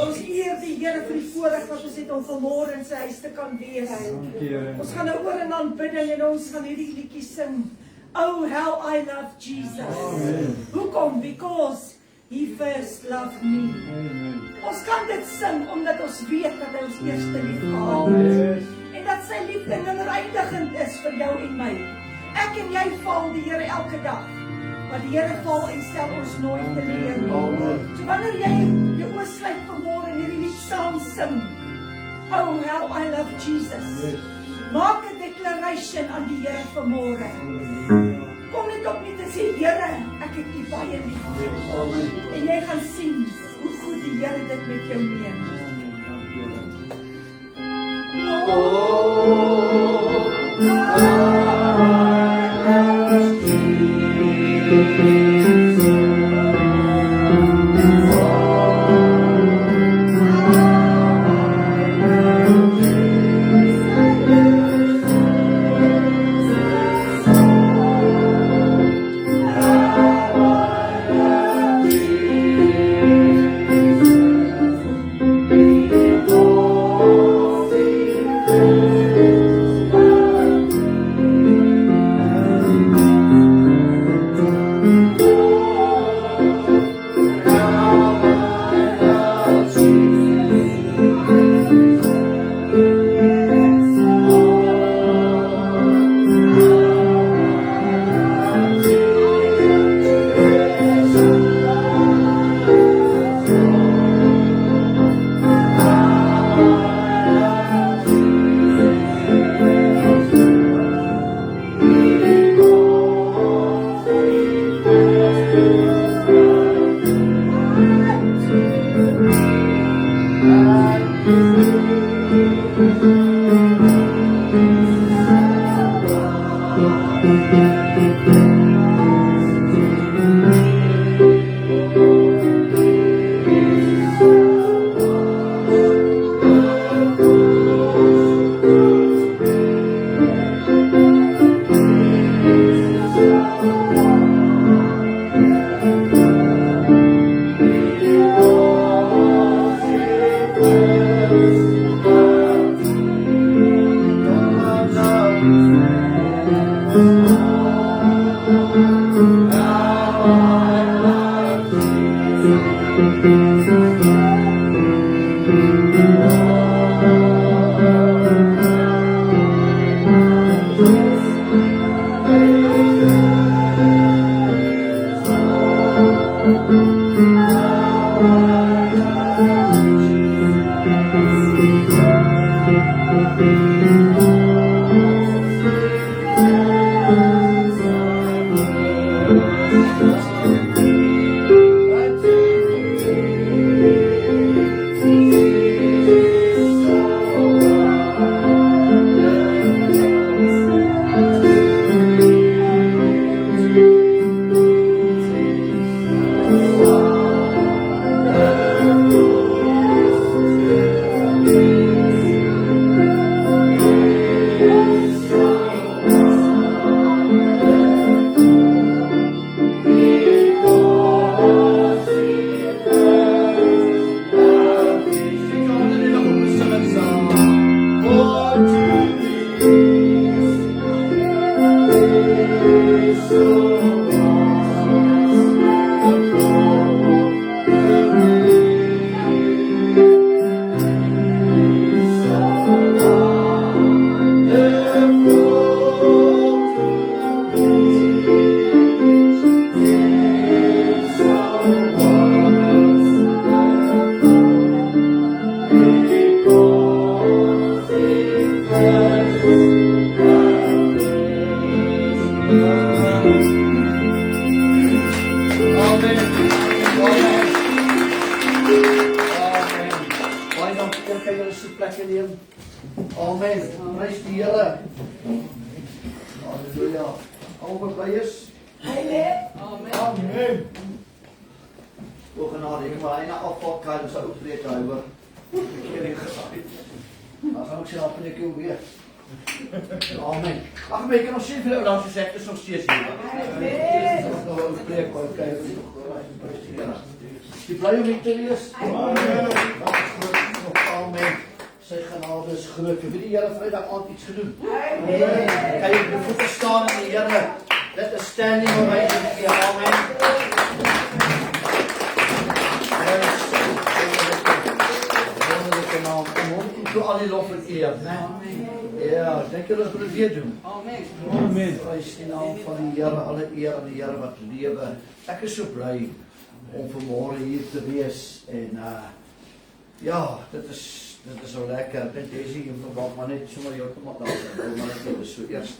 Ons eer die Here vir die voorreg wat ons het om vanmôre in sy huis te kan wees. Ons gaan nou oor in aanbidding en ons gaan hierdie liedjie sing. Oh, how I love Jesus. Hoekom? Because He first loved me. Ons kan dit sing omdat ons weet dat hy ons eerste lief gehad het. En dat sy liefde oneindigend is vir jou en my. Ek en jy val die Here elke dag. Maar die Here val en stel ons nooit teleur. So wanneer jy jou oë sluit vanmôre en hierdie lied saam sing. Oh, how I love Jesus. Maak 'n declaration aan die Here vanmôre. Kom net op net en sê, Here, ek het U baie lief. En jy gaan sien hoe goed die Here dit met jou meen. Oh, Ek is so bly om vanmôre hier te wees en ja, dit is so lekker. Dit is hier nog maar net sommer heeltemal daar. Maar dit is so eers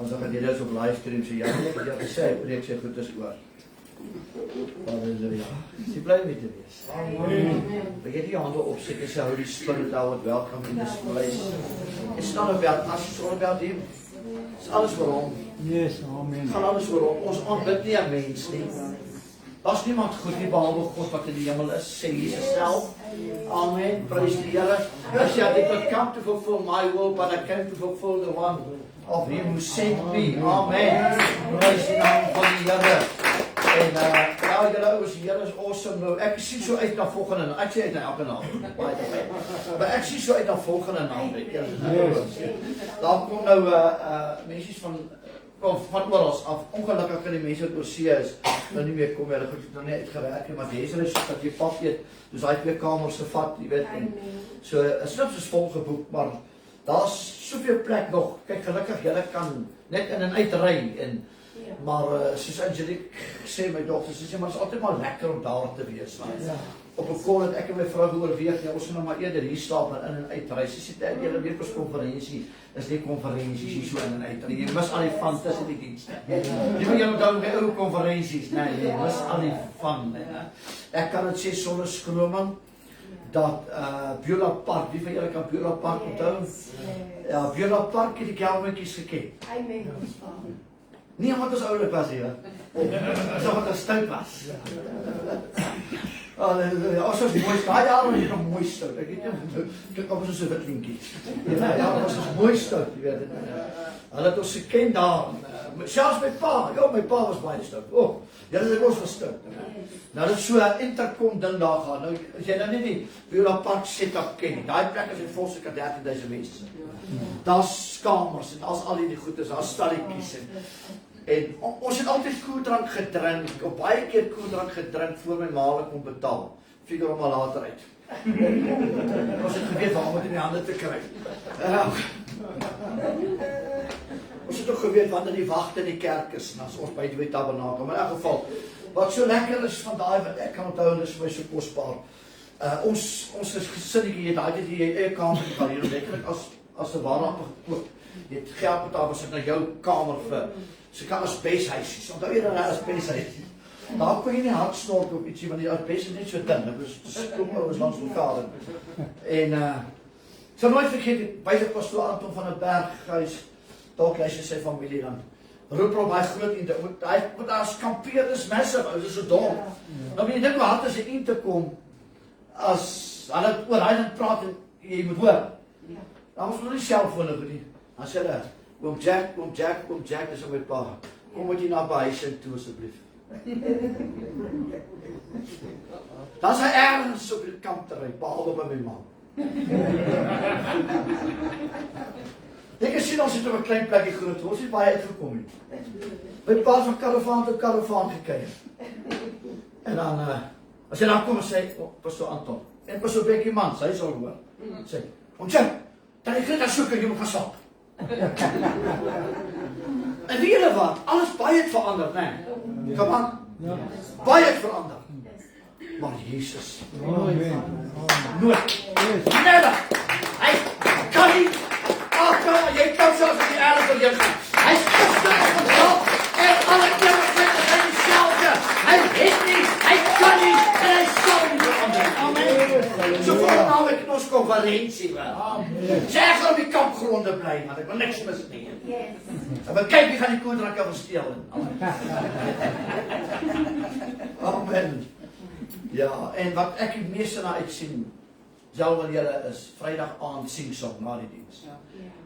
as ek dit op livestream sê ja, ek sê preek sê goed is oor. Halleluja. Dis bly met te wees. Amen. Begin die hande opsit en sê hou die spirit out welcome in this place. It's not about us, it's all about him. It's alles vir hom. Yes, amen. Gaan alles oor hom. Ons aanbid nie 'n mens nie. Daar's niemand goed nie behalwe God wat in die hemel is, sê Jesus self. Amen. Prys die Here. As jy dit wat come to fulfill my will, but I came to fulfill the one of him who sent me. Amen. Prys die naam van die Here. En ja, julle ouers, die Here is awesome nou. Ek sien so uit na volgende naam. Ek sê uit na elke naam. Maar ek sien so uit na volgende naam. Daar kom nou mense van oral af. Ongelukkig kan die mense wat oor see is nou nie meer kom. Hulle goed het nou nie uitgewerk nie, maar dis hulle soos dat jy pap eet. Dus daai 2 kamers gevat, jy weet. So 'n slips is vol geboek, maar daar's soveel plek nog. Kyk, gelukkig julle kan net in en uit ry en maar soos Angelique sê, my dogter sê, maar dit is altyd maar lekker om daar te wees. Ja. Op 'n call het ek en my vrou oorweeg, ons gaan nou maar eerder hier slaap en in en uit ry. Sy sê dit julle weer per konferensie, is nie konferensies hier so in en uit. Jy mis al die van tussen die dienste. Jy moet jou onthou by ou konferensies, nee, jy mis al die van. Ek kan dit sê sonder skroming. dat Beulah Park, wie van julle kan Beulah Park onthou? Ja, Beulah Park het die kelmetjies geken. Amen. Nie omdat ons oulik was hier, dis omdat ons stout was. As ons mooi stout, daai jare was jy nog mooi stout, ek weet nie, kyk op ons so wit linkie. Ja, as ons mooi stout, jy weet. Hulle het ons geken daar, selfs my pa, ja, my pa was baie stout. Julle het ons gestout. Nou dit is so 'n interkom ding daar gaan. Nou as jy nou net die Beulah Park setup ken, daai plek is vol so 30.000 mense. Daar's kamers en daar's al die goedes, daar's stalletjies en ons het altyd koeldrank gedrink, op baie keer koeldrank gedrink voor my ma hulle kom betaal. Figure hom maar later uit. Ons het geweet waar om dit in die hande te kry. Ons het ook geweet wanneer die wagte in die kerk is, as ons by die tabernakel. Maar in elk geval, wat so lekker is van daai wat ek kan onthou, is vir my so kosbaar. Ons is gesinnetjie het daai die eie kamer gehad hier, letterlik as 'n waaragtig gekoop. Jy het geld betaal, was dit na jou kamer vir so kan as beeshuisies. Onthou jy dan as beeshuisies? Daar kon jy nie hard snork op ietsie, want die bees is net so dun, dit is kom langs mekaar. En sal nooit vergeet, by die pastoor Anton van der Berg huis, dalk hy sy familie dan. Roep op hy groot in moet daar skampeerders massive, ou, dis so dom. Nou weet jy dink hoe hard is dit in te kom as hulle oor hy dan praat en jy moet hoor. Dan moet hulle nie selfone vir nie. Dan sê hulle, oom Jack, dis my pa. Kom moet jy na by huis toe asseblief. Dan sy ergens op die kamp te ry, behalwe by my ma. Ek sien ons het op 'n klein plekkie groot, ons het baie uitgekom nie. My pa van karavaan tot karavaan gekyk. En dan, as jy dan kom en sê, pastoor Anton, en pastoor Bekkie man, sy sal hoor. Sê, Jack, dan ek gaan soek en jy moet gaan slaap. En weet julle wat, alles baie het verander, nee. Kom aan, baie het verander. Maar Jesus, nooit, never, hy kan nie, jy kan zelfs in die aarde van jou gaan. Hy is gestig van God en alle ewigheid is hy dieselfde. Hy het nie, hy kan nie en hy sal nie verander. Amen. So voor nou ek in ons konferensie wel. Sê ek gaan op die kampgronde bly, want ek wil niks mis nie. Maar kyk, wie gaan die koeldrank kan versteel. Amen. Ja, en wat ek die meeste na uitsien, selfs julle is Vrydag aand singsong na die diens.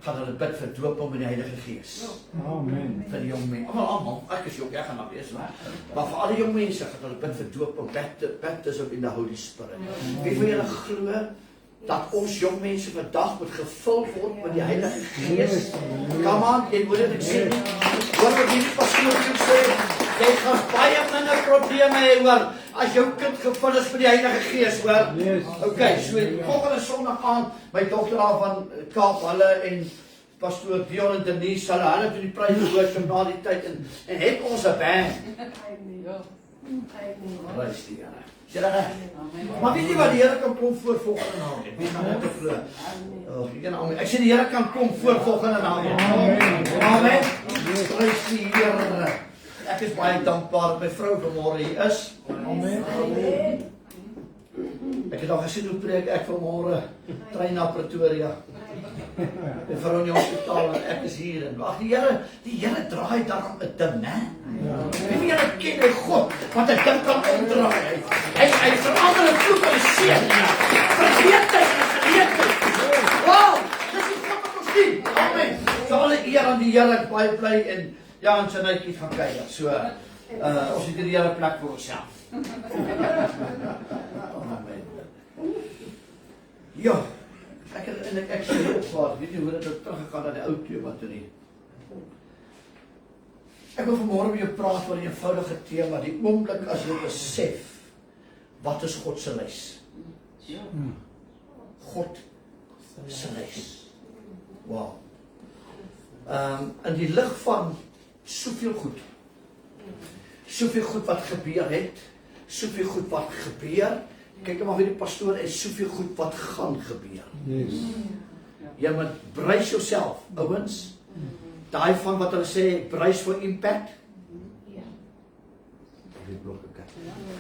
Gaan hulle bid vir dooping in die Heilige Gees. Amen. Vir die jong mense. Almal, ek is ook, ek gaan nou wees, maar vir al die jong mense gaan hulle bid vir dooping, baptism in the Holy Spirit. Wie van julle glo dat ons jong mense vandag moet gevul word met die Heilige Gees? Come on, jy moet dit sê. Hoor wat die pastoor sê, jy gaan baie minder probleme hê, hoor, as jou kind gevul is met die Heilige Gees, hoor. Okay, so volgende Sondag aan, my dogter daar van Kaap, hulle en pastoor Dion en Denise, hulle vir die prys worship na die tyd en het ons 'n band. Prys die Here. Sê dan, maar weet jy wat, die Here kan kom voor volgende naam. Wie gaan dit glo? Ek sê die Here kan kom voor volgende naam. Amen. Prys die Here. Ek is baie dankbaar dat my vrou vanmôre hier is. Amen. Ek het al gesien hoe preek ek vanmôre trein na Pretoria. En vrou in die hospitaal en ek is hier en ag die Here draai daarom 'n ding, né? Wie julle ken hy God, want 'n ding kan omdraai. Hy verander 'n vloek in 'n seën. Vergeet dit. Wow, dis die God wat ons dien. Amen. So alle eer aan die Here, baie bly en ja, en sy netjie gaan kyk. So ons het die hele plek vir onsself. Ja, ek sê opvaart, weet jy hoe dit teruggegaan na die ou twee batterie. Ek wil vanmôre met jou praat oor 'n eenvoudige tema, die oomblik as jy besef, wat is God se lys? God se lys. Wow. In die lig van soveel goed wat gebeur het, soveel goed wat gebeur, kyk maar wie die pastoor is, soveel goed wat gaan gebeur. Yes. Jy moet brace jouself, ouens. Daai van wat hulle sê, brace for impact.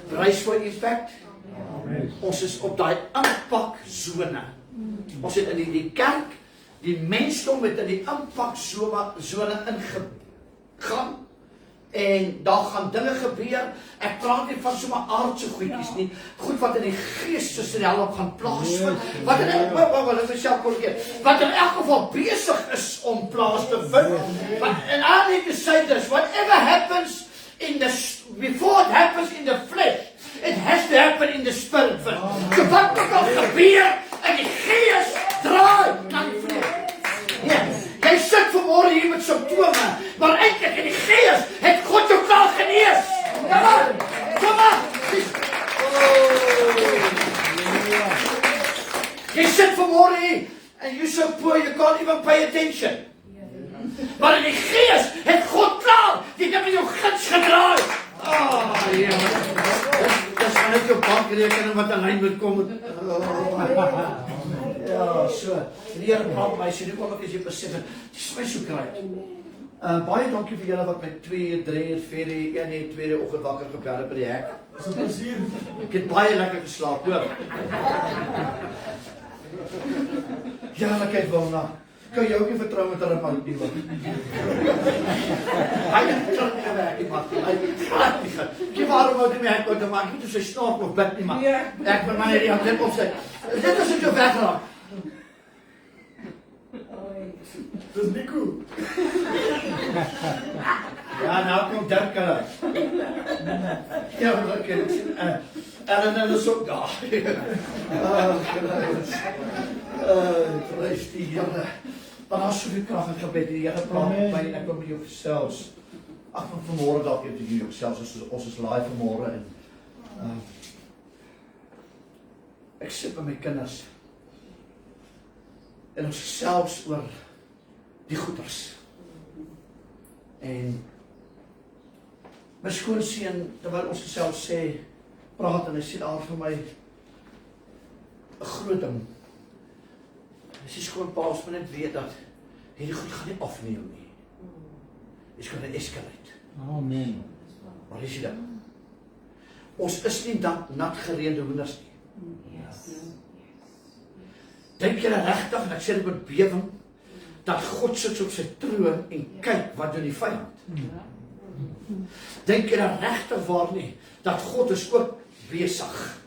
Brace for impact. Ons is op daai impakzone. Ons het in die kerk, die mensdom het in die impakzone ingegaan. En daar gaan dinge gebeur. Ek praat nie van sommer aardse goedjies nie. Goed wat in die geestesrealm gaan plaasvind. Wat in elk geval besig is om plaas te vind. And I need to say this, whatever happens before it happens in the flesh, it has to happen in the spirit first. So wat moet al gebeur in die gees draai na die vlees. Jy sit vanmorgen hier met symptome, maar eintlik in die gees het God jou al genees. Kom aan. Jy sit vanmorgen hier, and you're so poor you can't even pay attention. Maar in die gees het God klaar die ding in jou guns gedraai. Dis van net jou bankrekening wat aan lyn moet kom. Ja, so. Die Here praat my, sê die oomblik as jy besef het, dis my so kry. Baie dankie vir julle wat my 2, 3, 4, 1, 2 oggend wakker gebel het by die hek. Dis 'n plesier. Ek het baie lekker geslaap, hoor. Eerlikheid wil na. Kan jy ook nie vertrou met 'n remout nie, man. Hy het terug gewerk, die man. Ek waarom wou dit my hek oor maak, nie toe sy snaak of bid nie, man. Ek wil maar net die hand op sy. Dit is jou wegraak. Dis Nico. Ja, nou kom Dirk uit. Ja, oké. En dan is ook daar. Prys die Here. Maar daar is soveel krag in gebed. Die Here praat met my en ek wil met jou gesels. Ag, van vanmôre dalk het jy jou gesels. Ons is live vanmôre en ek sit met my kinders. En ons gesels oor die goeders. En my skoonseun, terwyl ons gesels praat en hy sê daar vir my 'n groot ding. Hy sê skoonpa, ons moet net weet dat hierdie goed gaan nie afneem nie. Dit gaan escalate. Amen. Maar is dit? Ons is nie nat gereende hoenders nie. Dink jy regtig, en ek sê dit met bewering, dat God sit op sy troon en kyk wat doen die vyand? Dink jy regtig waar nie, dat God is ook besig?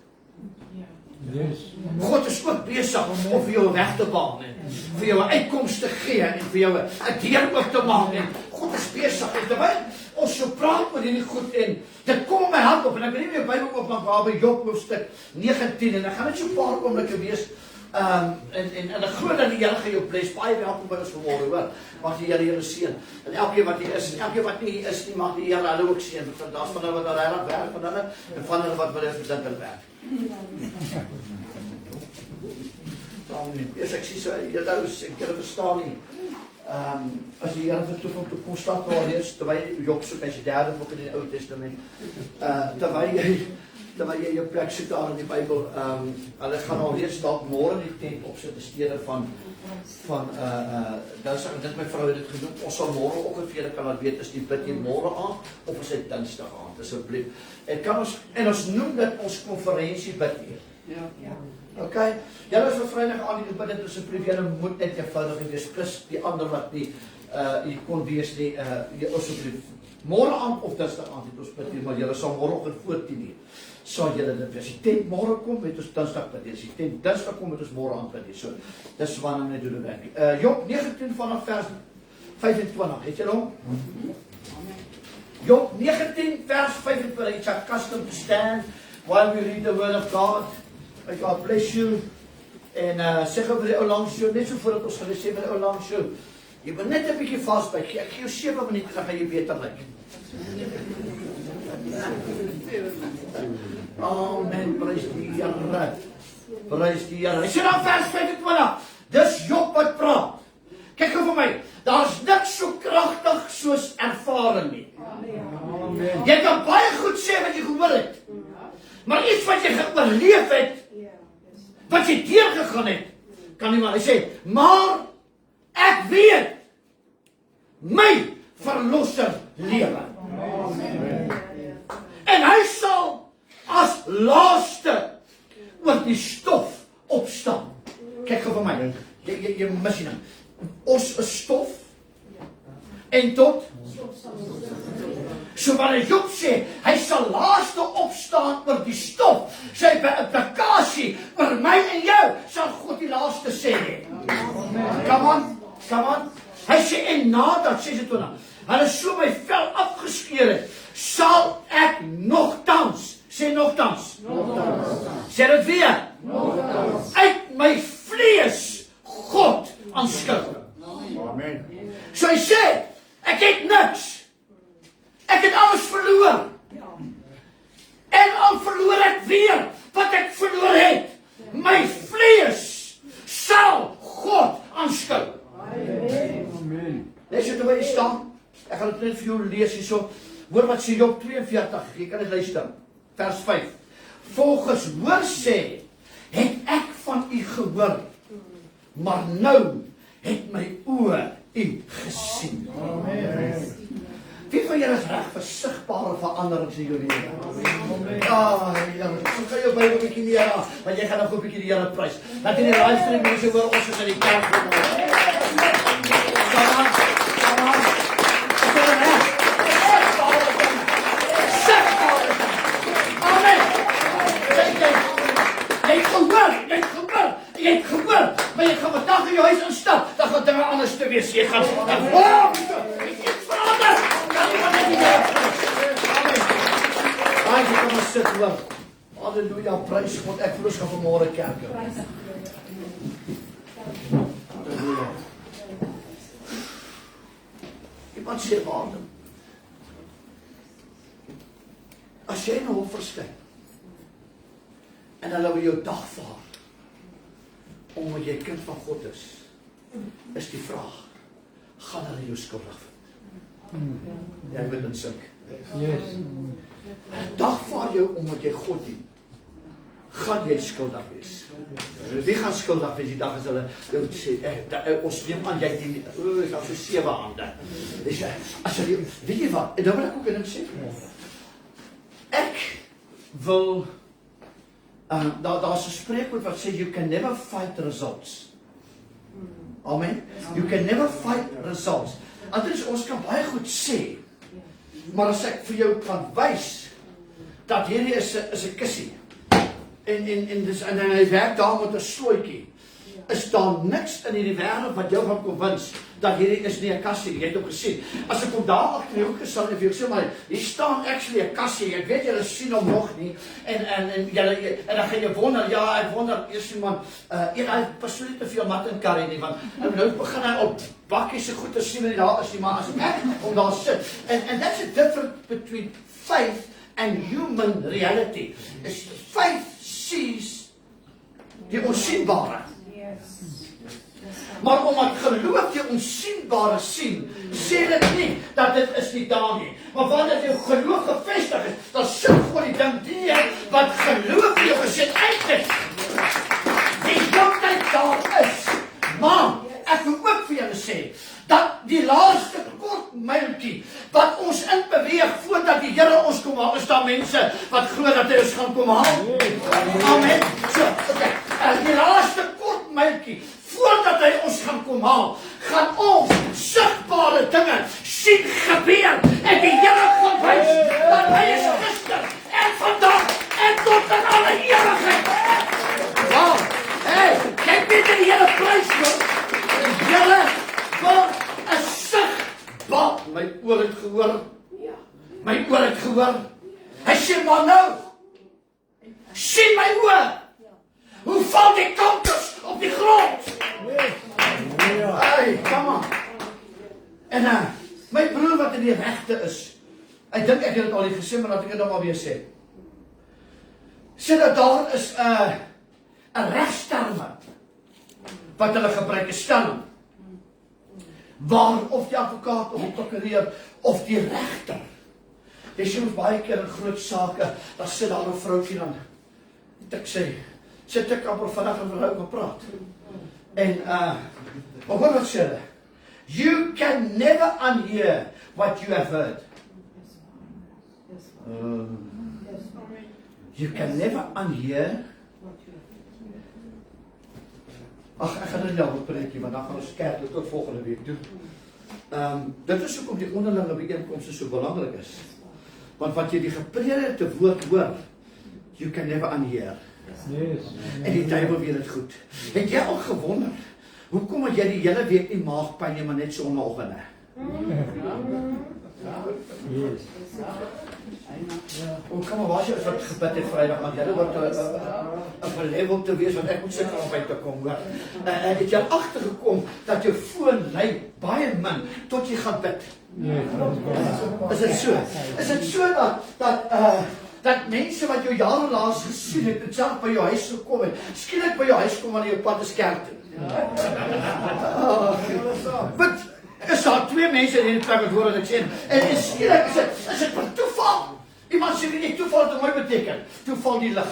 God is ook besig om vir jou 'n weg te baan en vir jou 'n uitkoms te gee en vir jou 'n deur oop te maak en God is besig. En terwyl ons so praat oor hierdie goed en dit kom in my hand op en ek wil nie meer Bybel oopmaak waar by Job hoofstuk 19 en ek gaan net so 'n paar oomblikke wees. En ek glo dat die Here gaan jou bless. Baie welkom by ons vanmôre, hoor. Mag die Here julle seën. En elkeen wat hier is en elkeen wat nie hier is nie, mag die Here hulle ook seën. Want daar's van hulle wat regtig werk van hulle en van hulle wat wil hê dat hulle werk. Yes, ek sê so, ek verstaan nie. As die Here vir toe kom staan waar lees, terwyl Job soek as die derde boek in die Ou Testament. Terwyl jy jou plek soek daar in die Bybel, hulle gaan al reeds dalk môre die tent opsit in steede van dan sê dit my vrou het dit gedoen, ons sal môre ook vir julle kan laat weet, is die bid nie môre aand of is dit Dinsdag aand, asseblief. En ons noem dit ons konferensie bid hier. Ja. Okay, julle is vir Vrydag aan die bid dit asseblief, julle moet net eenvoudig wees, plus die ander wat nie jy kon wees nie, asseblief. Môre aand of Dinsdag aand het ons bid hier, maar julle sal môre oggend voor 10:00 sal julle dit wees. As die tent môre kom, het ons Dinsdag bid. As die tent Dinsdag kom, het ons môre aand bid. So, dis wanneer net doen werk. Job 19 vanaf vers 25. Het julle hom? Job 19 vers 25. It's accustomed to stand while we read the word of God. May God bless you. En sê gou vir die ou langs jou, net so voordat ons gaan sê vir die ou langs jou. Jy moet net 'n bietjie vasbyt. Ek gee jou 7 minute dan gaan jy beter lyk. Amen, prys die Here. Prys die Here. Hy sê dan vers 25. Dis Job wat praat. Kyk gou vir my. Daar's niks so kragtig soos ervaring nie. Amen. Jy kan baie goed sê wat jy gehoor het. Maar iets wat jy geoorleef het, wat jy deurgegaan het, kan nie maar. Hy sê, maar ek weet my verlosser lewe. En hy sal as laaste oor die stof opstaan. Kyk gou vir my. Jy mis nie. Ons is stof en tot so wat Job sê, hy sal laaste opstaan oor die stof. Sy implikasie oor my en jou sal God die laaste sê. Come on. Hy sê en nadat 26, hulle so my vel afgeskeer het, sal ek nogtans, sê nogtans. Sê dit weer. Uit my vlees God aanskou. Amen. So hy sê, ek het niks. Ek het alles verloor. En al verloor ek weer wat ek verloor het. My vlees sal God aanskou. Amen. Lees jy terwyl jy staan? Ek gaan dit net vir jou lees hierso. Hoor wat sê Job 42. Jy kan dit luister. Vers 5. Volgens hoor sê, het ek van u gehoor, maar nou het my oë u gesien. Amen. Wie van julle is reg vir sigbare veranderings in jou lewe? Ja, so kan jou Bybel 'n bietjie meer aan, want jy gaan nog 'n bietjie die Here prys. Laat in die livestream mense hoor ons is in die kerk vanmôre. Kom aan. Is dit reg? Sigbare dinge. Amen. Jy het gehoor, maar jy gaan vandag in jou huis instap, dan gaan dinge anders te wees. Jy gaan wow, ek het verander. Kan iemand net die Here prys? Amen. Ai, jy kan maar sit hoor. Halleluja, prys God. Ek verlos gaan vanmôre kerk. Halleluja. Iemand sê waarde. As jy nou verskyn en hulle wil jou dagvaar omdat jy kind van God is die vraag, gaan hulle jou skuldig vind? Jy moet insink. Yes. Dagvaar jou omdat jy God dien, gaan jy skuldig wees. Wie gaan skuldig wees die dag as hulle jou sê, ons neem aan jy dien, ek het so 7 hande. Dis as jy, weet jy wat, en dan wil ek ook in hom sê, ek wil daar's 'n spreekwoord wat sê you can never fight results. Amen. You can never fight results. Anders ons kan baie goed sê, maar as ek vir jou kan wys dat hierdie is 'n kussie en hy werk daar met 'n slotjie, is daar niks in hierdie wêreld wat jou gaan konwins dat hierdie is nie 'n kassie nie. Jy het hom gesien. As ek hom daar agter die hoek gesal en vir jou sê maar hier staan actually 'n kassie. Ek weet julle sien hom nog nie en julle en dan gaan jy wonder, ja, ek wonder eers iemand hy persoonlik te veel mat en karry nie, want nou begin hy op bakkies se goeie sien en daar is die maar as ek om daar sit. And that's a difference between faith and human reality. Is faith sees die onsigbare. Maar omdat geloof jy onsigbare sien, sê dit nie dat dit is nie daar nie. Maar wanneer jou geloof gevestig is, dan sit God die ding die wat geloof jy gesit uit is. Die heeltyd daar is. Maar ek wil ook vir julle sê dat die laaste kort myltjie wat ons in beweeg voordat die Here ons kom haal, is daar mense wat glo dat hy ons gaan kom haal. Amen. So, okay. Die laaste kort myltjie voordat hy ons gaan kom haal, gaan ons sigbare dinge sien gebeur en die Here gaan wys dat hy is gister en vandag en tot in alle ewigheid. Wow. Hey, kyk net die Here prys hoor. Die Here wil 'n sigbaar. My oor het gehoor. My oor het gehoor. Hy sê maar nou. Sien my oor. Hoe val die kankers op die grond? Hey, kom aan. En my broer wat in die regte is, ek dink ek het dit al gesê, maar laat ek dit nou maar weer sê. Sê dat daar is 'n regsterme wat hulle gebruik, 'n stelling, waar of die advokaat of die prokureur of die regter, jy sien ons baie keer in groot sake, dan sit daar 'n vroukie dan, ek sê, sit ek amper vandag en vrou gepraat. En maar hoor wat sê hulle? You can never unhear what you have heard. You can never unhear Ag, ek gaan nou 'n preekie, want dan gaan ons kerk tot volgende week toe. Dit is hoekom die onderlinge byeenkomste so belangrik is. Want wat jy die geprediker woord hoor, you can never unhear. Yes. En die duiwel weet dit goed. Het jy al gewonder, hoekom het jy die hele week nie maagpyn nie, maar net sondagoggend nie? Yes. Hoe kan maar waar jy wat gebid het Vrydag, want jy word 'n level te wees, want ek moet sukkel om by te kom, hoor. Het jy agtergekom dat jou foon lei baie min tot jy gaan bid? Yes. Is dit so? Is dit so dat mense wat jou jare laas gesien het, en self by jou huis gekom het, skielik by jou huis kom aan jou pad is kerk toe? Wat? Is daar twee mense in die plek wat hoor wat ek sê? En skielik is dit per toeval. Iemand sê nie toeval het my beteken. Toeval die lig.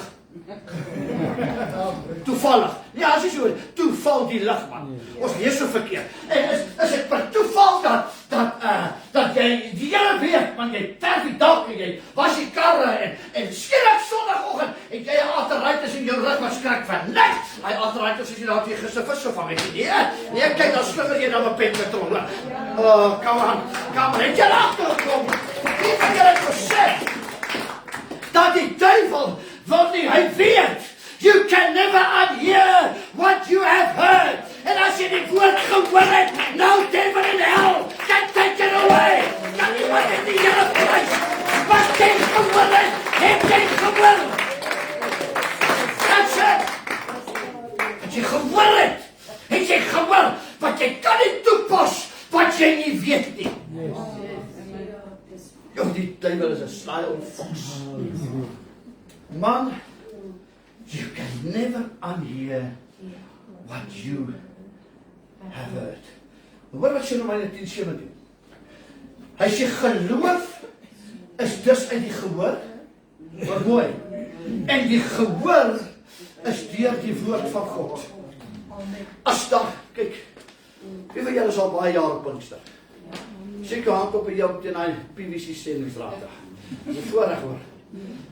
Toevallig. Ja, as jy so, toeval die lig, man. Ons lees so verkeerd. En is dit per toeval dat jy die hele week, man, jy terf die dak en jy was die karre en skielik sondagoggend het jy 'n arteritis in jou rug wat skrik van niks. Hy arteritis is jy daar tegen gister vis gevang het. Nee, kyk dan slimmer jy dan 'n pen met hom. Kom aan, het jy agtergekom? Wie het jy gesê? Dat die duivel wil nie, hy weet. You can never unhear what you have heard. En as jy die woord gehoor het, nou devil in hell, can take it away. Kan nie wat in die hele prijs. Wat jy gehoor het jy gehoor. That's it. Het jy gehoor het jy gehoor. Want jy kan nie toepas wat jy nie weet nie. Jo, die duivel is 'n sly old fox. Man, you can never unhear what you have heard. Hoor wat sê Romeine 10:17. Hy sê geloof is dus uit die gehoor. Wat mooi. En die gehoor is deur die woord van God. As daar, kyk, wie van julle is al baie jare op Pinkster? Sê jou hand op en jou teen die PVC sendingstrate. Dis 'n voorreg hoor.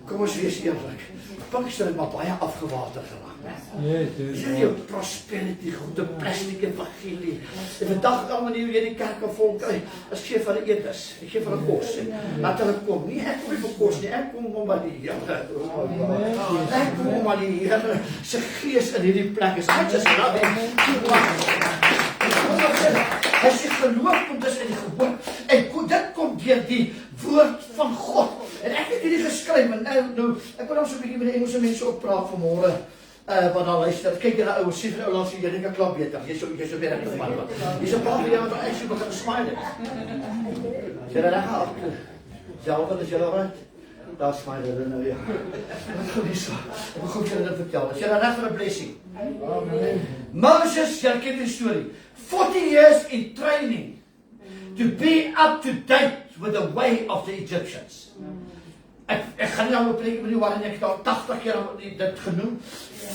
Kom ons wees eerlik. Pinkster het maar baie afgewater geraak. Yes. Dis jou prosperity, goede plastic evangelie. En vandag almal nie weer die kerke vol kry. As gee vir hulle etes, ek gee vir hulle kos. Laat hulle kom. Nie ek kom nie vir kos nie, ek kom omdat die Here. Ek kom omdat die Here se gees in hierdie plek is. Hy just love it. As jy geloof kom dus in die gehoor. En dit kom deur die woord van God. En ek het hierdie geskryf, en nou ek wil nou so 'n bietjie met die Engelse mense ook praat vanmôre. Wat dan luister, kyk julle ouers, sien vir ou langs jy dink ek klap beter. Jy's so baie nie van wat. Hier's 'n paar van julle wat actually begin smile. Julle reg af. Selfs as julle reg. Daar smile hulle nou ja. Wat gebeur so? Ek wil gou julle dit vertel. As julle reg vir 'n blessing. Amen. Moses, jy ken die storie. 40 years in training to be up to date with the way of the Egyptians. Ek gaan nie nou preek met die waarin ek al 80 keer dit genoem.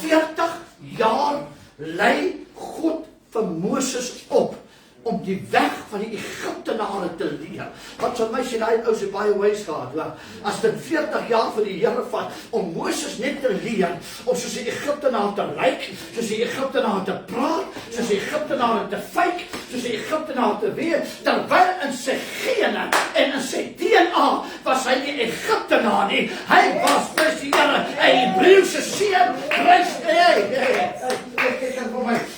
40 jaar lei God vir Moses op om die weg van die Egiptenare te leer. Wat vir my sê daai ou se baie ways gehad, hoor. As dit 40 jaar vir die Here vat om Moses net te leer om soos die Egiptenare te lyk, soos die Egiptenare te praat, soos die Egiptenare te fake, soos die Egiptenare te wees, terwyl in sy gene en in sy DNA was hy nie Egiptenaar nie. Hy was vir die Here 'n Hebreëse seun, Christus.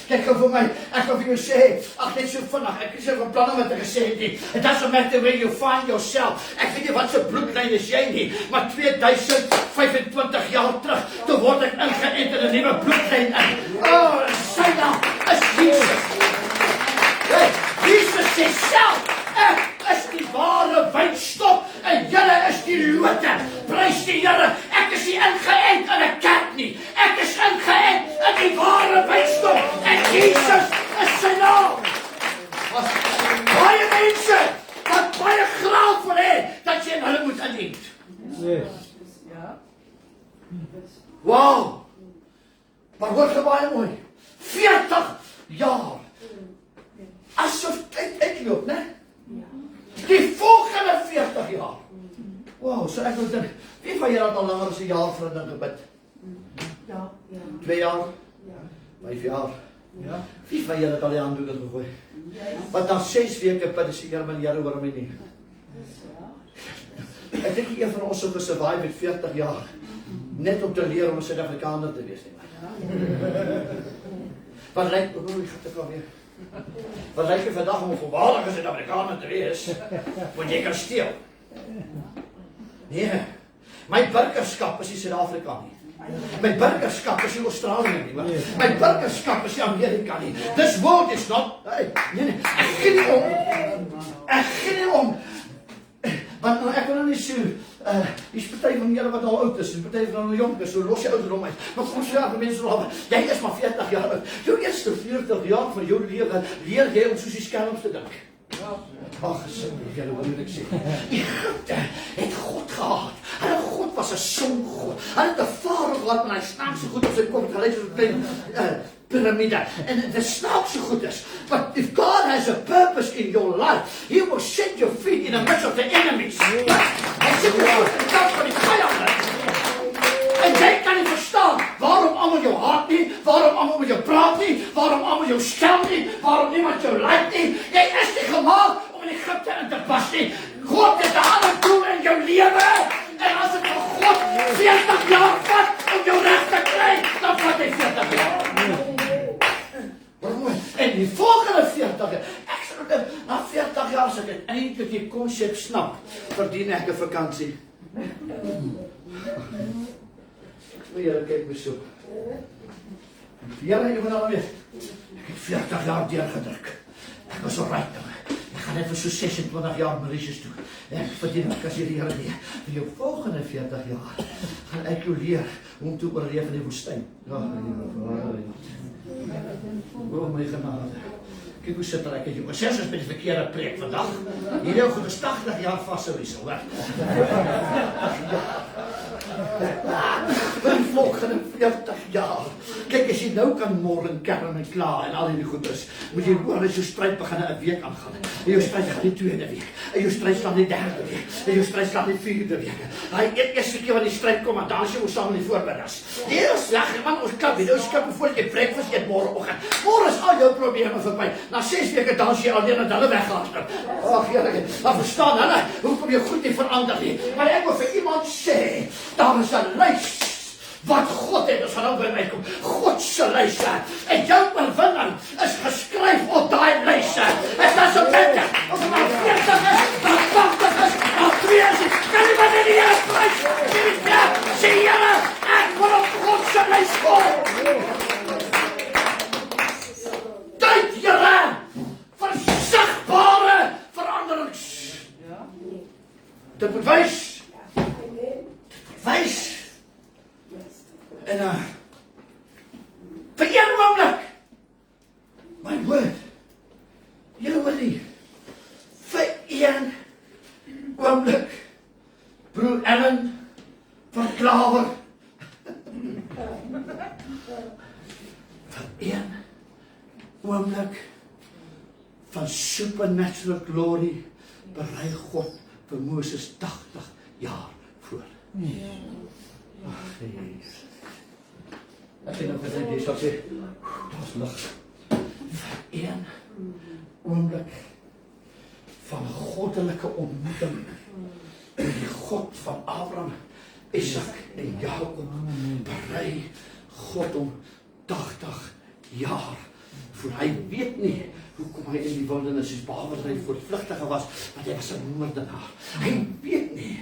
Kyk vir my. Ek wil vir jou sê, ag net so vinnig. Ek is van plan om dit te gesê het nie. It doesn't matter where you find yourself. Ek weet nie wat se bloedlyn is jy nie, maar 2025 jaar terug, toe word ek ingeënt in 'n nuwe bloedlyn in. Oh, sy naam is Jesus. Hey, Jesus sê self, ek is die ware wynstok en julle is die lote. Prys die Here. Ek is nie ingeënt in 'n kerk nie. Ek is ingeënt in die ware wynstok en Jesus is sy naam. Baie mense wat baie graag wil hê dat jy in hulle moet inent. Yes. Wow. Maar hoor baie mooi. 40 jaar. Asof tyd uitloop, né? Die volgende 40 jaar. Wow, so ek wil dink, wie van julle het al langer as 'n jaar vir 'n ding gebid? Ja. 2 jaar? 5 jaar? Wie van julle het al die handdoeken gegooi? Want na 6 weke bid is die Here, maar die Here hoor my nie. Ek dink een van ons sou gesurvive met 40 jaar, net om te leer om 'n Suid-Afrikaner te wees nie. Wat lyk, wat lyk jy vandag om 'n volwaardige Suid-Afrikaner te wees, want jy kan steel? Nee, my burgerskap is nie Suid-Afrika nie. My burgerskap is nie Australië nie. My burgerskap is nie Amerika nie. This world is not, nee, ek gee nie om. Ek gee nie om. Want ek wil nou nie so, die party van julle wat al oud is, die party van al jonk is, so los jy ouderdom uit. Maar kom so aan, mense al, jy is maar 40 jaar oud. Jou eerste 40 jaar van jou lewe, leer jy om soos die skelms te dink. Ag, julle wat moet ek sê? Egypte het God gehad. Hulle God was 'n songod. Hulle het 'n farao gehad met hy snaakse goed op sy kop gelyk soos 'n klein piramide. En dit snaakse goed is. But if God has a purpose in your life, He will set your feet in the midst of the enemies. Hy sit jou voet in die kamp van die vyande. En jy kan nie verstaan waarom almal jou haat nie, waarom almal met jou praat nie, waarom almal jou skel nie, waarom niemand jou like nie. Jy is nie gemaak om in Egypte in te pas nie. God het 'n ander doel in jou lewe. En as dit vir God 40 jaar vat om jou reg te kry, dan vat hy 40 jaar. En die volgende 40 jaar, ek sê dit, na 40 jaar as ek eintlik die konsep snap, verdien ek 'n vakansie. Here, kyk my so. Here, jy moet al weet, ek het 40 jaar deurgedruk. Ek was al right nou. Ek gaan net vir so 26 jaar Mauritius toe. Ek verdien ek as jy die Here nie. Vir jou volgende 40 jaar gaan ek jou leer hoe om te oorleef in die woestyn. Ja, o my genade. Kyk hoe sit ek jy. Sê as met die verkeerde preek vandag. Hierdie ou gaan 80 jaar vashou hier sal, hoor. Vir volgende 40 jaar. Kyk, as jy nou kan morgen kerm en klaar en al die goeders, moet jy hoor as jou stryd begin 'n week aangaan. En jou stryd gaan die 2de week. En jou stryd staan die 3de week. En jou stryd staan die 4de week. Hy eerste keer wat die stryd kom, en dan is jy ons saam in die voormiddags. Heel sleg, man, ons klap, nou skip voor jy breakfast eet môreoggend. Môre is al jou probleme verby. Na 6 weke dans jy alleen en hulle weghardloop. Ag, Here, dan verstaan hulle hoekom jy goed nie verander nie. Maar ek wil vir iemand sê, daar is 'n lys wat God het, as nou by my kom. God se lyse. En jou oorwinning is geskryf op daai lyse. En dit is 'n beter. Of dit nou 40 is, dan 80 is, dan 20. Kan jy maar net die Here prys. Sê Here, ek wil op God se lys kom. Tyd, Here, vir sigbare veranderings. Dit moet wys. Wys. En vir een oomblik, my woord, jy wil nie, vir een oomblik, broer Ellen van Klaver, vir een oomblik van supernatural glory, berei God vir Moses 80 jaar voor. Ag, Jesus. Ek sê nou vir jy sal sê, daar's lig. Vir een oomblik van goddelike ontmoeting met die God van Abraham, Isak en Jakob, berei God om 80 jaar voor. Hy weet nie hoekom hy in die wildernis is, behalwe dat hy voortvlugtige was, want hy was 'n moordenaar. Hy weet nie.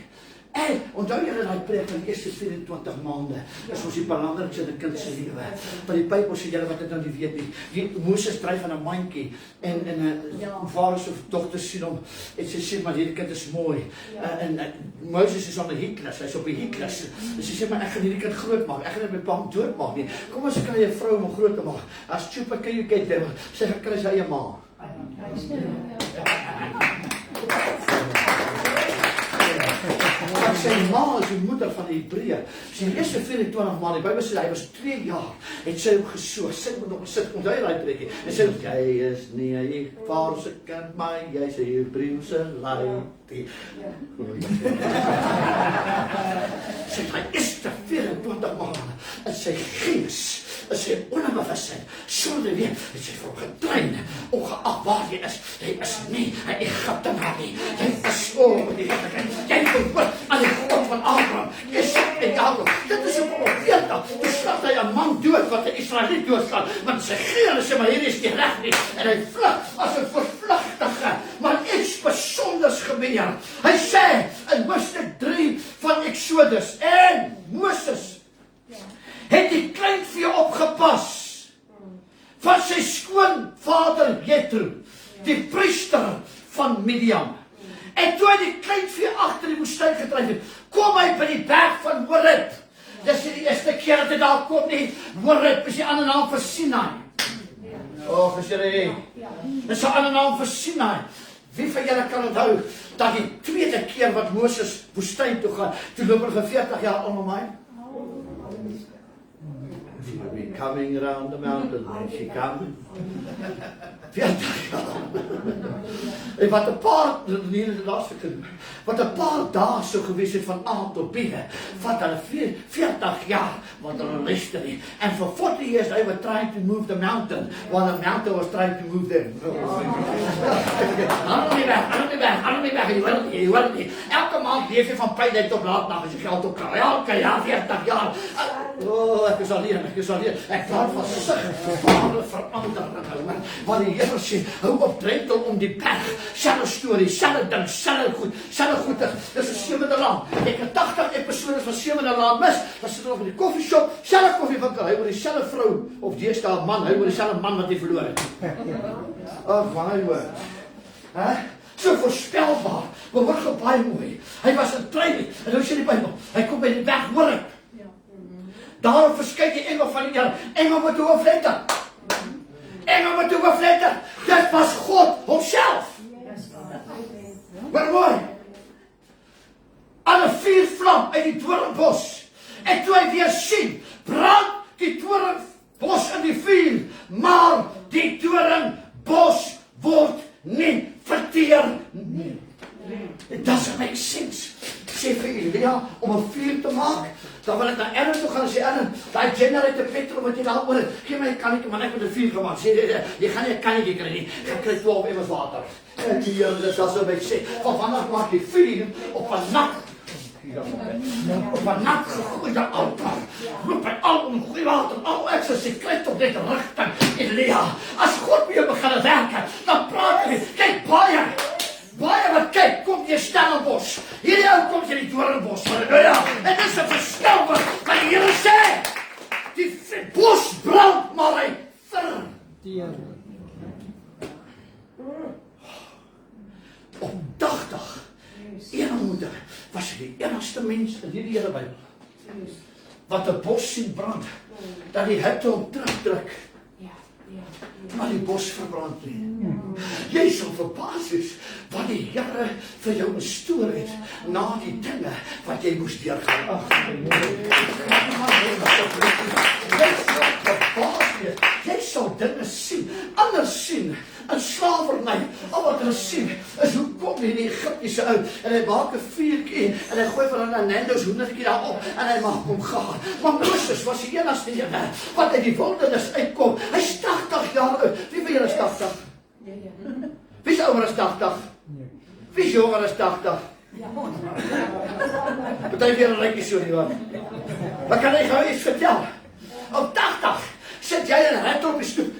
En onthou julle daai preek van die eerste 24 maande, is ons die belangrikste in 'n kind se lewe. Want die Bybel sê julle wat dit nou nie weet nie. Die Moses dryf aan 'n mandjie en 'n vader se dogter sien hom en sy sê maar hierdie kind is mooi. En Moses is op 'n hitlys, hy's op 'n hitlys. En sy sê maar ek gaan hierdie kind groot maak. Ek gaan dit met bang doodmaak nie. Kom ons kry 'n vrou om hom groot te maak. As Chupa kan jy kyk daar. Sy gaan kry sy eie ma. Sy ma is die moeder van die Hebreë. Sy eerste 24 maande, die Bybel sê hy was 2 jaar, het sy hom gesoek. Sy moet nog sit, onthou jy daai preekie. En sy sê jy is nie 'n Hebreëse kind, maar jy's 'n Hebreëse laaitie. Sy het eerste 24 maande in sy gees is sy onbewusheid, sonder weet, het sy vir hom getrein, ongeag waar jy is, hy is nie 'n Egiptenaar nie, hy is die jy behoort aan die God van Abraham, Isak en Jakob, dit is 'n profeet, toe slag hy 'n man dood, wat 'n Israeliet doodslaan, want sy geel sê, maar hier is die reg nie, en hy vlug, as 'n vervlugtige, maar iets besonders gebeur, hy sê, in hoofstuk 3 van Exodus, en Moses, het die kleinvee opgepas van sy skoonvader Jethro, die priester van Midian. En toe hy die kleinvee agter die woestyn gedryf het, kom hy by die berg van Horeb. Dis nie die eerste keer dat hy daar kom nie. Horeb is die ander naam vir Sinai. As jy dis 'n ander naam vir Sinai. Wie van julle kan onthou dat die tweede keer wat Moses woestyn toe gaan, toe loop hy vir 40 jaar om hom heen? We're coming around the mountain, and she coming. 40 jaar. En wat 'n paar, nie die laaste kind, wat 'n paar dae so gewees het van A tot B, vat hulle 40 jaar, wat hulle luister nie. And for 40 years they were trying to move the mountain, while the mountain was trying to move them. Hou nie weg, jy wil nie. Elke maand leef jy van pyn tot laatnag as jy geld opkry. Elke jaar, 40 jaar. Ek is alleen. Ek praat van sigtbare verandering. Want die Here sê, hou op drempel om die berg. Selfe storie, selfe ding, selfe goed. Dis 'n sewende lam. Ek het 80 episode van sewende lam mis. Dan sit hulle op in die koffieshop, selfe koffiewinkel, hy oor dieselfde vrou of deesdae man, hy oor dieselfde man wat hy verloor het. My word. So voorspelbaar, maar word baie mooi. Hy was in training, en nou sê die Bybel, hy kom by die berg Horeb. Daar verskyn die engel van die Here, engel met 'n hoofletter. Dit was God homself. Maar mooi. Aan 'n vuurvlam uit die doornbos. En toe hy weer sien, brand die doornbos in die vuur, maar die doornbos word nie verteer nie. It doesn't make sense. Sê vir Elia om 'n vuur te maak, dan wil ek na Aaron toe gaan en sê, Aaron, daai generator petrol wat jy daar oor het, gee my 'n kannetjie, man, ek moet 'n vuur gemaak. Sê, jy gaan nie 'n kannetjie kry nie, ek kry 12 emmers water. En die Here, dit was so my sê, van vanaf maak jy vuur op 'n nat gegooide altaar. Roep by al om goeie water, al ek sê, sekret op dit rigting, Elia. As God met jou begin werk, dan praat jy, kyk baie wat kyk, kom jy Stellenbosch. Hierdie ou kom jy die doornbos. Halleluja. En dis 'n verskil wat die Here sê. Die bos brand, maar hy ver. Op dagdag, een moeder was die enigste mens in hierdie hele Bybel wat 'n bos sien brand, dat die hitte hom terugdruk. Maar die bos verbrand nie. Jy sal verbaas wees wat die Here vir jou bestoor het na die dinge wat jy moes deurgaan. Jy sal dinge sien, anders sien, in slawerny. Al wat hulle sien is hoe kom hierdie Egiptiese ou en hy maak 'n vuurtjie en hy gooi vir hulle 'n Nando's hoendertjie daarop en hy maak hom gaar. Maar Moses was die enigste een wat uit die wildernis uitkom. Hy's 80 jaar oud. Wie van julle is 80? Wie is ouer as 80? Wie is jonger as 80? Party van julle lyk nie so nie, wat? Wat kan ek gou iets vertel? Op 80 sit jy in 'n rat op die stoep.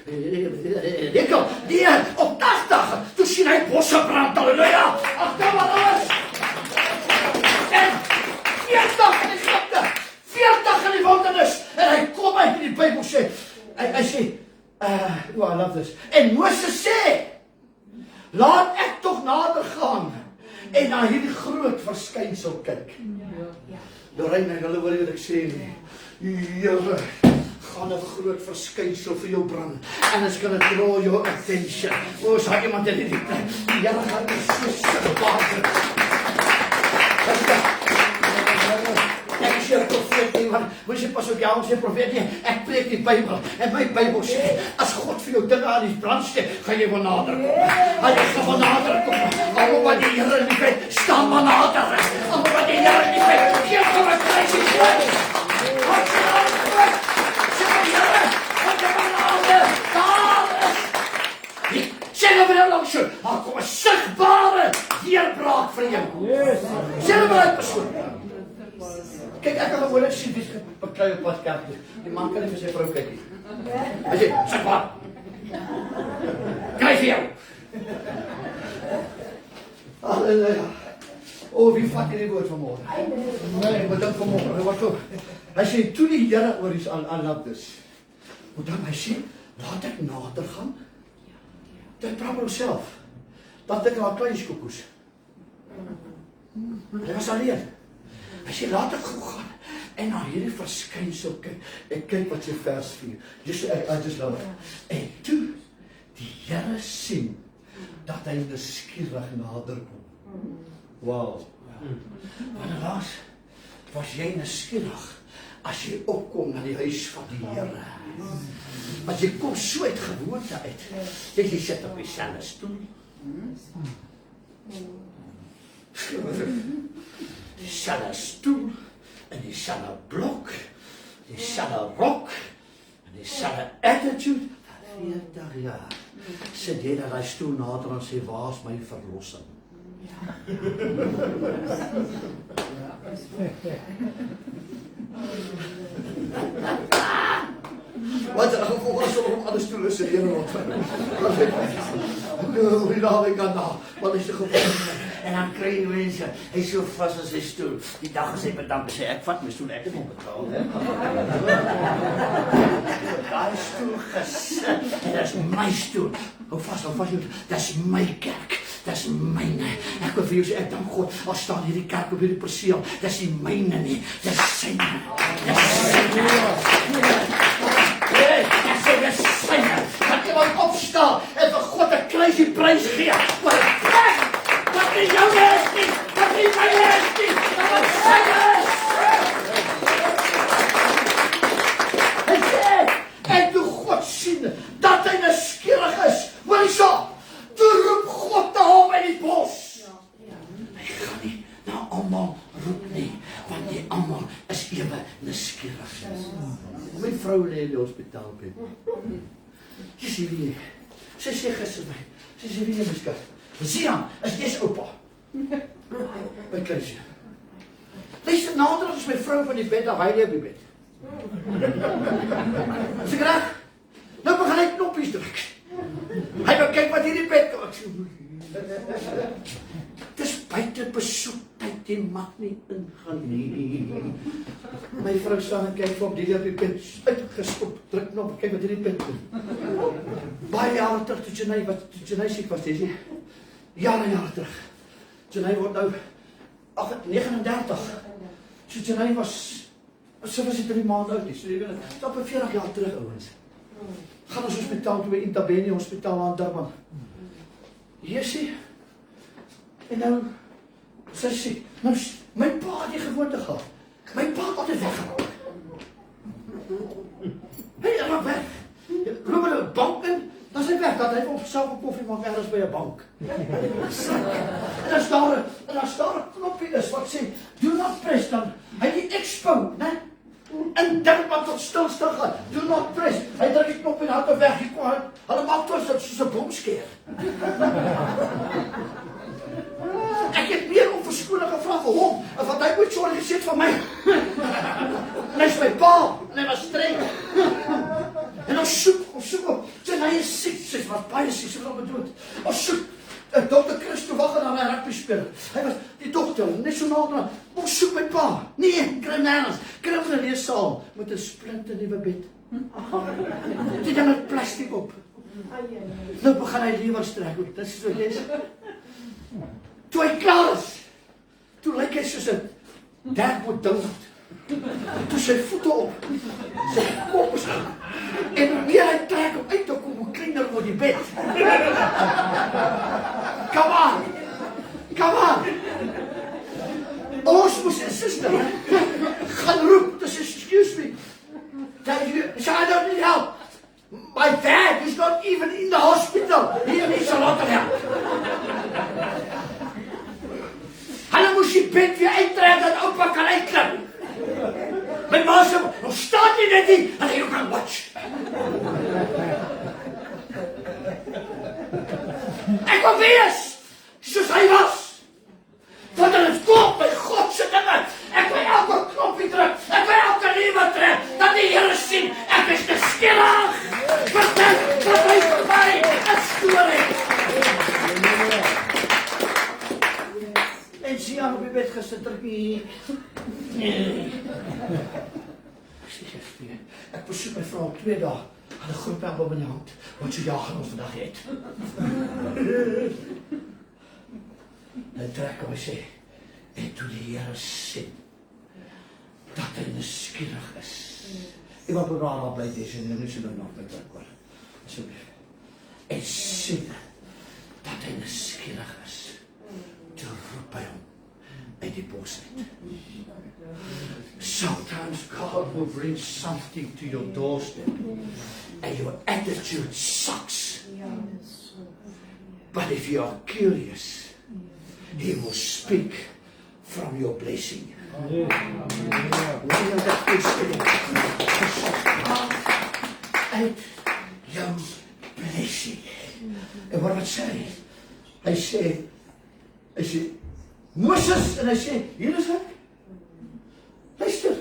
Op 80, toe sien hy bosse brand, halleluja. Ag, kom maar alles. En 40 in Egipte, 40 in die wildernis. En hy kom uit in die Bybel sê, hy sê, I love this. En Moses sê, laat ek tog nader gaan en na hierdie groot verskynsel kyk. Dorein my, hulle hoor wat ek sê nie. Here, gaan 'n groot verskynsel vir jou brand. And it's going to draw your attention. Is daar iemand in hierdie plek? Die Here gaan so sigbaar. Ek is 'n profeet nie, maar moet jy pas op jou, ons sê profeet nie. Ek preek die Bybel en my Bybel sê, as God vir jou dinge aan die brand steek, gaan jy wel nader kom. Hy gaan wel nader kom. Alhoewel wat die Here in die wet, staan maar nader. Alhoewel wat die Here in die wet, gee vir 'n kruisie. Wat sê jy? daar is. Sê nou vir jou langs jou, daar kom 'n sigbare deurbraak vir jou. Yes. Sê nou vir hy persoon. Kyk, ek kan gewoonlik sien wie se beklei op pad kerk toe. Die man kan nie vir sy vrou kyk nie. Hy sê, sigbaar. Kry vir jou. Halleluja. O, wie vat hierdie woord vanmôre? Nee, maar dan vanmôre, wat ook. Hy sê, toe die Here oor is aan laat dus. Maar dan hy sê, laat ek nader gaan. Dit praat met homself. Dat ek al klein skokoes. Hy was alleen. Hy sê, laat ek gou gaan. En na hierdie verskynsel kyk. Ek kyk wat sy vers 4. I just love it. En toe, die Here sien, dat hy nuuskierig nader kom. Wow. Want laas, was jy nuuskierig, as jy opkom na die huis van die Here. As jy kom so uit gewoonte uit, jy sit op dieselfde stoel. Dieselfde stoel, en dieselfde blok, dieselfde rok, en dieselfde attitude. 40 jaar sit jy daar die stoel nader en sê, waar is my verlossing? Wat er volgens op alle stoelen sit hier rond. Hoe daar ik aan daar, wat is er gebeurd? En dan krijg je mensen, hij is zo vast aan zijn stoel. Die dag is hij bedankt, zei ik vat mijn stoel, ik heb hem betaald. Daar is stoel gezet, en dat is mijn stoel. Hou vast, dat is mijn kerk. Dat is myne. Ek wil vir jou sê, ek dank God, al staan hierdie kerk op hierdie perseel, dat is nie myne nie, dat is syne. Dat is syne. Dit is syne. Dat iemand opstaan en vir God 'n kruisie prys gee. Maar wat nie jou is nie, wat nie myne is nie, maar wat syne is. Hy sê, en toe God sien, dat hy nuuskierig is, hoor jy so? Toe roep God na hom in die bos. Hy gaan nie na almal roep nie, want die almal is ewe nuuskierig. My vrou lê in die hospitaal. Sy sê wie? Sy sê gister my. Sy sê wie my skat? Sian, is jy's oupa? My kruisie. Luister nader as my vrou van die bed af, hy lê op die bed. Sy graag. Nou begin hy knoppies druk. Hy wil kyk wat hierdie bed kan. Dis buite besoektyd, jy mag nie ingaan nie. My vrou staan en kyk vir op die bed, uitgeskop, druk knop, kyk wat hierdie bed doen. Baie jare terug, toe Janay siek was, jy jare terug. Janay word nou 39. So Janay was, sy was 3 maande oud, so jy weet het, stap 40 jaar terug, ouwens. Gaan ons hospitaal toe by Intabeni hospitaal aan Durban. Hier sê, en nou, sy sê, nou, my pa het die gewoonte gehad. My pa het altyd weggekomen. Hy raak weg. Loop in 'n bank in, dan is hy weg, dat hy op self 'n koffie maak ergens by 'n bank. En dan staan 'n knoppie is wat sê, do not press, dan, hy het die expo, né? En dan wat tot stilstaan gaan, do not press. Hy druk die knop en hy het weg, hulle maak toe soos 'n bomskeer. Ek het meer om verskoning gevra vir hom, en wat hy moet sorg gesê van my. En hy is my pa, en hy was streng. En ons soek op, hy is siek, sy was baie siek, sy was op dood. Ons soek, Dr. Christo wag aan my rugby speler. Hy was die dokter, net so nader. Ons soek my pa. Nee, kry nergens. Kry hom in 'n leessaal met 'n splinte nuwe bed. Dit dan met plastiek op. Nou begin hy liewers trek. Dit is so lees. Toe hy klaar is, toe lyk hy soos 'n derkwoord donut. Toe sy voete op, sy kop is aan. En hoe meer hy trek om uit te kom, hoe kleiner word die bed. Come on. Ons moes een sister gaan roep, dus excuse me. I don't need help. My dad is not even in the hospital. He needs a lot of help. Hulle moes die bed weer uittrek, dat opa kan uitklim. My ma sê, ons staan nie net hier, en jy kan watch. Ek wil wees soos hy was. Want dit is God by God se dinge. Ek wil elke knoppie druk. Ek wil elke liewe trek. Dat die Here sien, ek is geskillig. Vertel wat hy vir my 'n storie. En sien aan op die bed gesit terwyl ek besoek my vrou 2 dae. Hulle groep help op in die hand. Wat so jaag ons vandag het. En trek hom sê, en toe die Here sien dat hy nuuskierig is. Ek wil probeer bly dis en nie so nog met hoor. Asseblief. En sien dat hy nuuskierig is. Toe roep hy hom uit die bos uit. Sometimes God will bring something to your doorstep and your attitude sucks. But if you are curious, He will speak from your blessing. Uit jou blessing. En wat sê hy? Hy sê, Moses, en hy sê, hier is ek. Luister,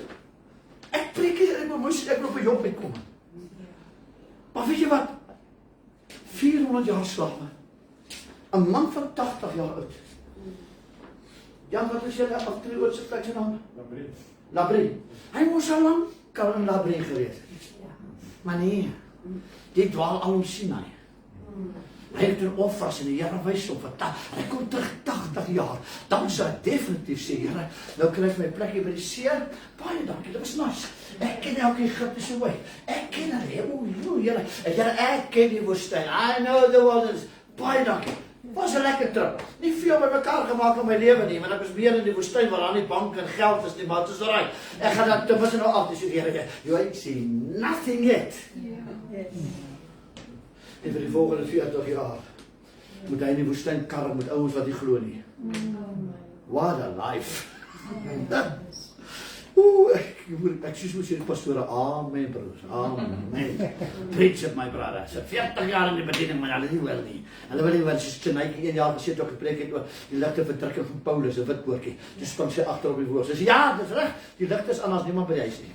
ek preek hier en my Moses, ek wil op 'n Job uitkom. Maar weet jy wat? 400 jaar slawe. 'n man van 80 jaar oud. Jan, wat is julle aftree se plek se naam? Labrie. Hy moes al lank al in Labrie gewees. Maar nee, dit dwaal al om Sinai. Hy het 'n offers en die Here wys hom van hy kom terug 80 jaar. Dan sou ek definitief sê, Here, nou kry ek my plekjie by die see. Baie dankie, dit was nice. Ek ken elke Egiptiese wy. Ek ken hulle. Here, ek ken die woestyn. I know the wilderness. Baie dankie. Was 'n lekker trip. Nie veel met mekaar gemaak in my lewe nie, want ek was meer in die woestyn waar daar nie bank en geld is nie, maar dit is reg. Ek gaan dan tussen nou af, dis Here. You ain't seen nothing yet. En vir die volgende 40 jaar moet hy in die woestyn karre met ouens wat nie glo nie. What a life. Ek soos moet sê die pastore, amen broers, amen. Preach it my brother. Sy 40 jaar in die bediening, maar hulle nie wil nie. Hulle wil nie wel, soos Tjenike 1 jaar gesê, toe ek gepreek het oor die ligte verdrukking van Paulus, 'n wit poortjie. Toe spring sy agter op die woord. Sy sê, ja, dis reg, die ligte is aan as niemand by die huis nie.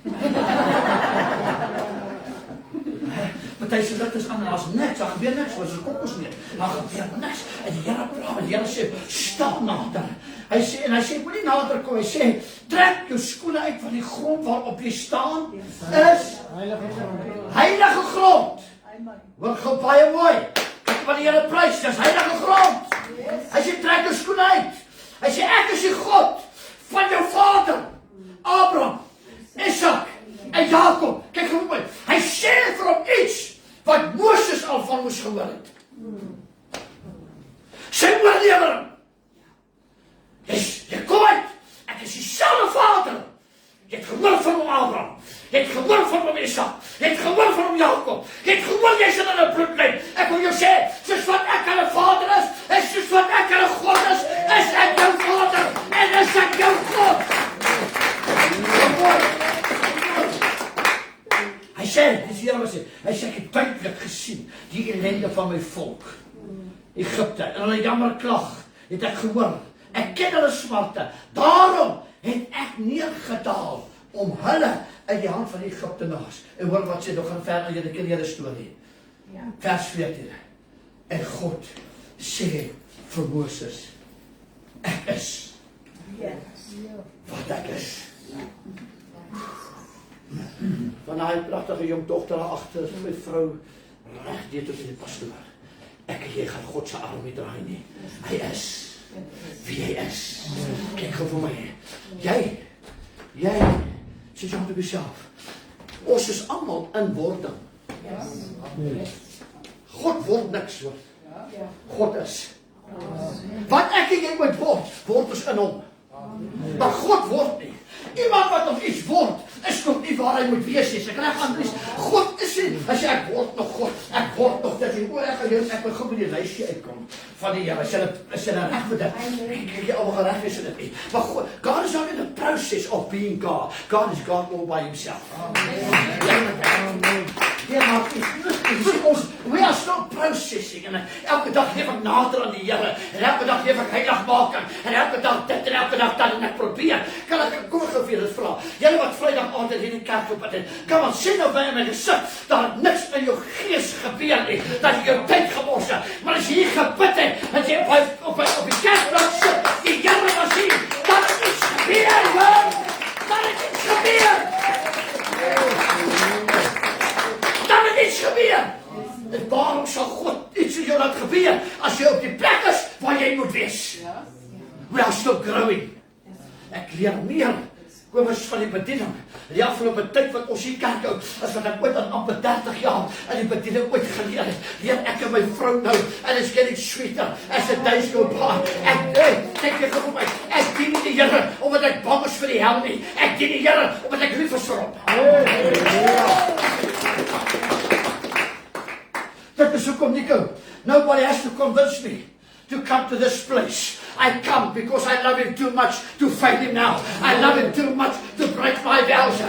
Party se ligte is aan as niks, daar gebeur niks, want dit kom ons nie. Maar gebeur niks. En die Here praat, en die Here sê, stap nader. Hy sê, moenie nader kom, hy sê, trek jou skoene uit van die grond waarop jy staan, is heilige grond. Word gou baie mooi. Kyk wat die Here prys, dis heilige grond. Hy sê, trek jou skoene uit. Hy sê, ek is die God van jou vader, Abraham, Isak en Jakob. Kyk gou mooi. Hy sê vir hom iets wat Moses al van moes gehoor het. Sy oorlewering. Jy kom uit. Ek is dieselfde vader. Jy het gehoor van hom Abraham. Jy het gehoor van hom Isak. Jy het gehoor van hom Jakob. Jy het gehoor jy is in 'n bloedlyn. Ek wil jou sê, soos wat ek 'n vader is soos wat ek 'n God is ek jou vader en is ek jou God. Hy sê, dis hier wat sê. Hy sê ek het duidelik gesien die ellende van my volk. Egipte en hulle jammer klag, het ek gehoor. Ek ken hulle smarte. Daarom het ek neergedaal om hulle uit die hand van die Egiptenaars. En hoor wat sê, nog gaan verder, julle ken julle storie. Vers 14. En God sê vir Moses, ek is wat ek is. Van daai pragtige jong dogter daar agter, my vrou, reg deur tot in die pastoor. Ek en jy gaan God se arm nie draai nie. Hy is wie hy is. Kyk gou vir my. Jy, sê jy op jouself. Ons is almal in wording. God word niks hoor. God is. Wat ek en jy moet word ons in hom. Maar God word nie. Iemand wat nog iets word, is nog nie waar hy moet wees nie. Ek reg Andries, God is nie. As jy ek word nog God, ek word nog dit. Ek wil gou by die lysie uitkom van die Here. As jy reg vir dit. Ek jy al reg is dit nie. Maar God is not in the process of being God. God is God all by himself. Amen. maak iets. We are still processing. En elke dag leef ek nader aan die Here. En elke dag leef ek heiligmaking. En elke dag dit en elke dag dat en ek probeer. Kan ek kom ek vir dit vra? Julle wat Vrydag aand in die kerk op het. Kom ons sien nou by my gesig dat niks in jou gees gebeur nie. Dat jy jou tyd gemors het. Maar as jy hier gebid het, dat jy op die kerkplek sit, die Here was hier, dat het iets gebeur, hoor. Dat het iets gebeur. Dat het iets gebeur. En waarom sal God iets in jou laat gebeur as jy op die plek is waar jy moet wees? We are still growing. Ek leer meer komers van die bediening. Die afgelope tyd wat ons hier kerk hou, as wat ek ooit aan amper 30 jaar in die bediening ooit geleer het, leer ek en my vrou nou, and it's getting sweeter as the days go by. Ek vir my, ek dien nie die Here omdat ek bang is vir die hel nie. Ek dien die Here omdat ek lief is vir hom. Dit is hoekom, Nico, nobody has to convince me to come to this place. I come because I love him too much to fight him now. I love him too much to break my vows.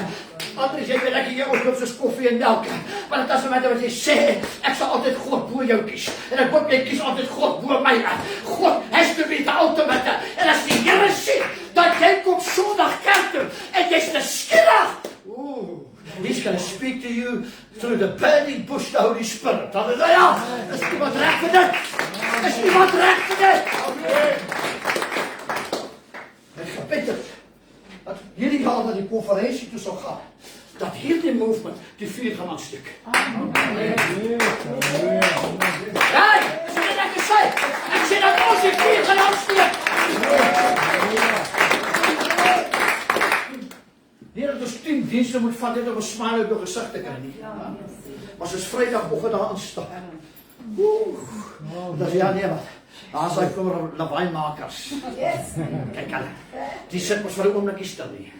Anders jy weet ek hier ook op soos koffie en melk. Maar dit is vir my wat jy sê, ek sal altyd God bo jou kies. En ek hoop jy kies altyd God bo my. God has to be the ultimate. En as die Here sê dat jy kom Sondag kerk toe en jy's skieurig. He's going to speak to you through the burning bush, the Holy Spirit. Halleluja! Is iemand reg vir dit? Is iemand reg vir dit? Ek gebid het dat hierdie jaar na die konferensie toe sal gaan, dat hierdie movement die vuur gaan aansteek. Hey, is dit ek gesê? Ek sê dat ons die vuur gaan aansteek. Hier het ons 10 dienste moet van dit om 'n smile op jou gesig te kry nie. Maar as ons Vrydagoggend daar aanstap. Dat ja nee wat. Daar sal kom lawaaimakers. Kyk hulle. Die sit mos vir 'n oombliekie stil nie.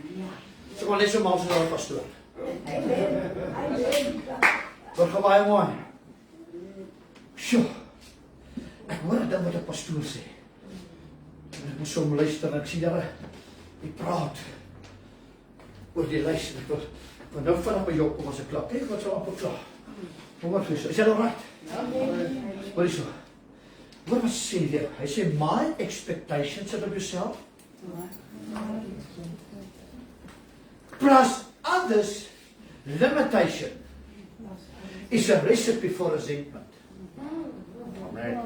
So maar net so mal so 'n pastoor. Wat gaan baie mooi. Sjoe. Ek hoor dit wat 'n pastoor sê. Ek moet so luister en ek sien Here, hy praat oor die lys. Ek wil nou vanaf by jou kom as ek klap. Kyk wat so amper klaar. Kom maar is jy al reg? Wat is so? Wat sê hy? Hy sê my expectations of yourself plus others limitation is a recipe for resentment. Amen.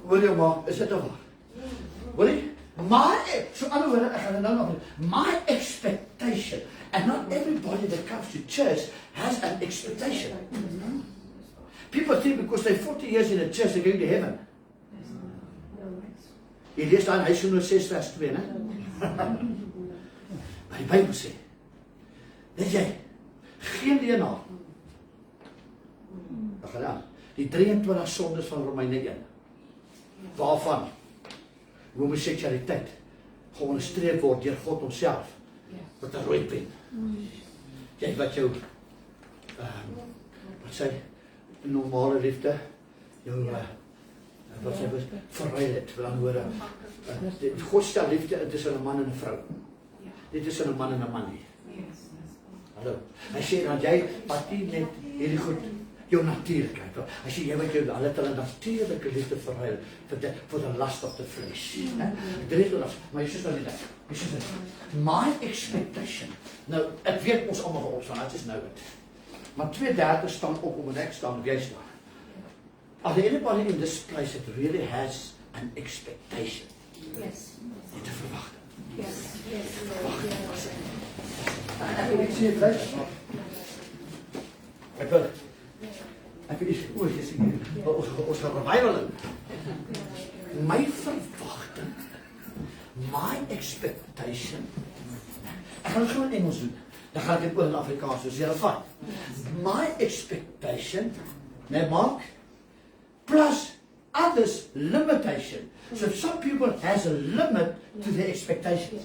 Wil jy maar, is dit waar? Wil jy? So other words, my expectation, and not everybody that comes to church has an expectation. People think because they're 40 years in a church, they're going to heaven. Jy lees daar in Hy 6 vers 2, né? Maar die Bybel sê, weet jy, geen leenaar. Wat gaan aan? Die 23 sondes van Romeine 1. Waarvan homoseksualiteit geonderstreep word deur God homself met 'n rooi pen. Jy wat jou wat sê normale liefde jou wat sê verruil het, wil aanhoor. God stel liefde tussen 'n man en 'n vrou. Dit is 'n man en 'n man nie. Hallo. Hy sê dat jy party net hierdie goed jou natuurlikheid. As jy wat jou hulle natuurlike liefde verruil vir the lust of the flesh. Maar jy sê dan dit. Jy sê my expectation. Nou, ek weet ons almal op van dit is nou dit. Maar 2/3 staan op om en ek staan jy staan. Are there anybody in this place that really has an expectation? Yes. Dit te verwag. Yes. Ek sê dit reg. Ek wil ons gaan revival. My verwagting, my expectation. Ek gaan gewoon Engels doen. Dan gaan ek dit oor in Afrikaans, soos julle vat. My expectation, nee Mark, plus others limitation. So some people has a limit to their expectations.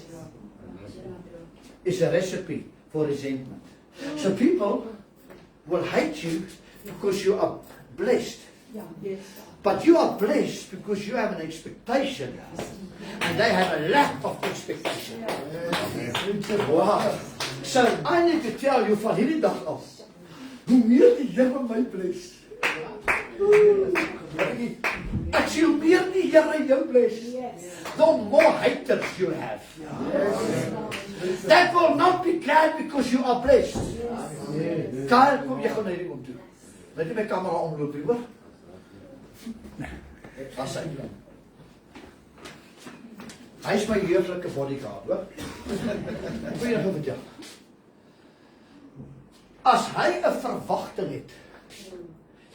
It's a recipe for resentment. So people will hate you because you are blessed. But you are blessed because you have an expectation. And they have a lack of expectation. Wow. So I need to tell you van hierdie dag af hoe meer die Here my bless. Ek sê hoe meer die Here jou bless, the more haters you have. That will not be glad because you are blessed. Kyle, kom jy gaan hierdie om toe. Laat jy my kamera omloop hier, hoor? Nee, was hy. Hy is my heerlike bodyguard, hoor? Hoe jy gaan vertel? As hy 'n verwagting het,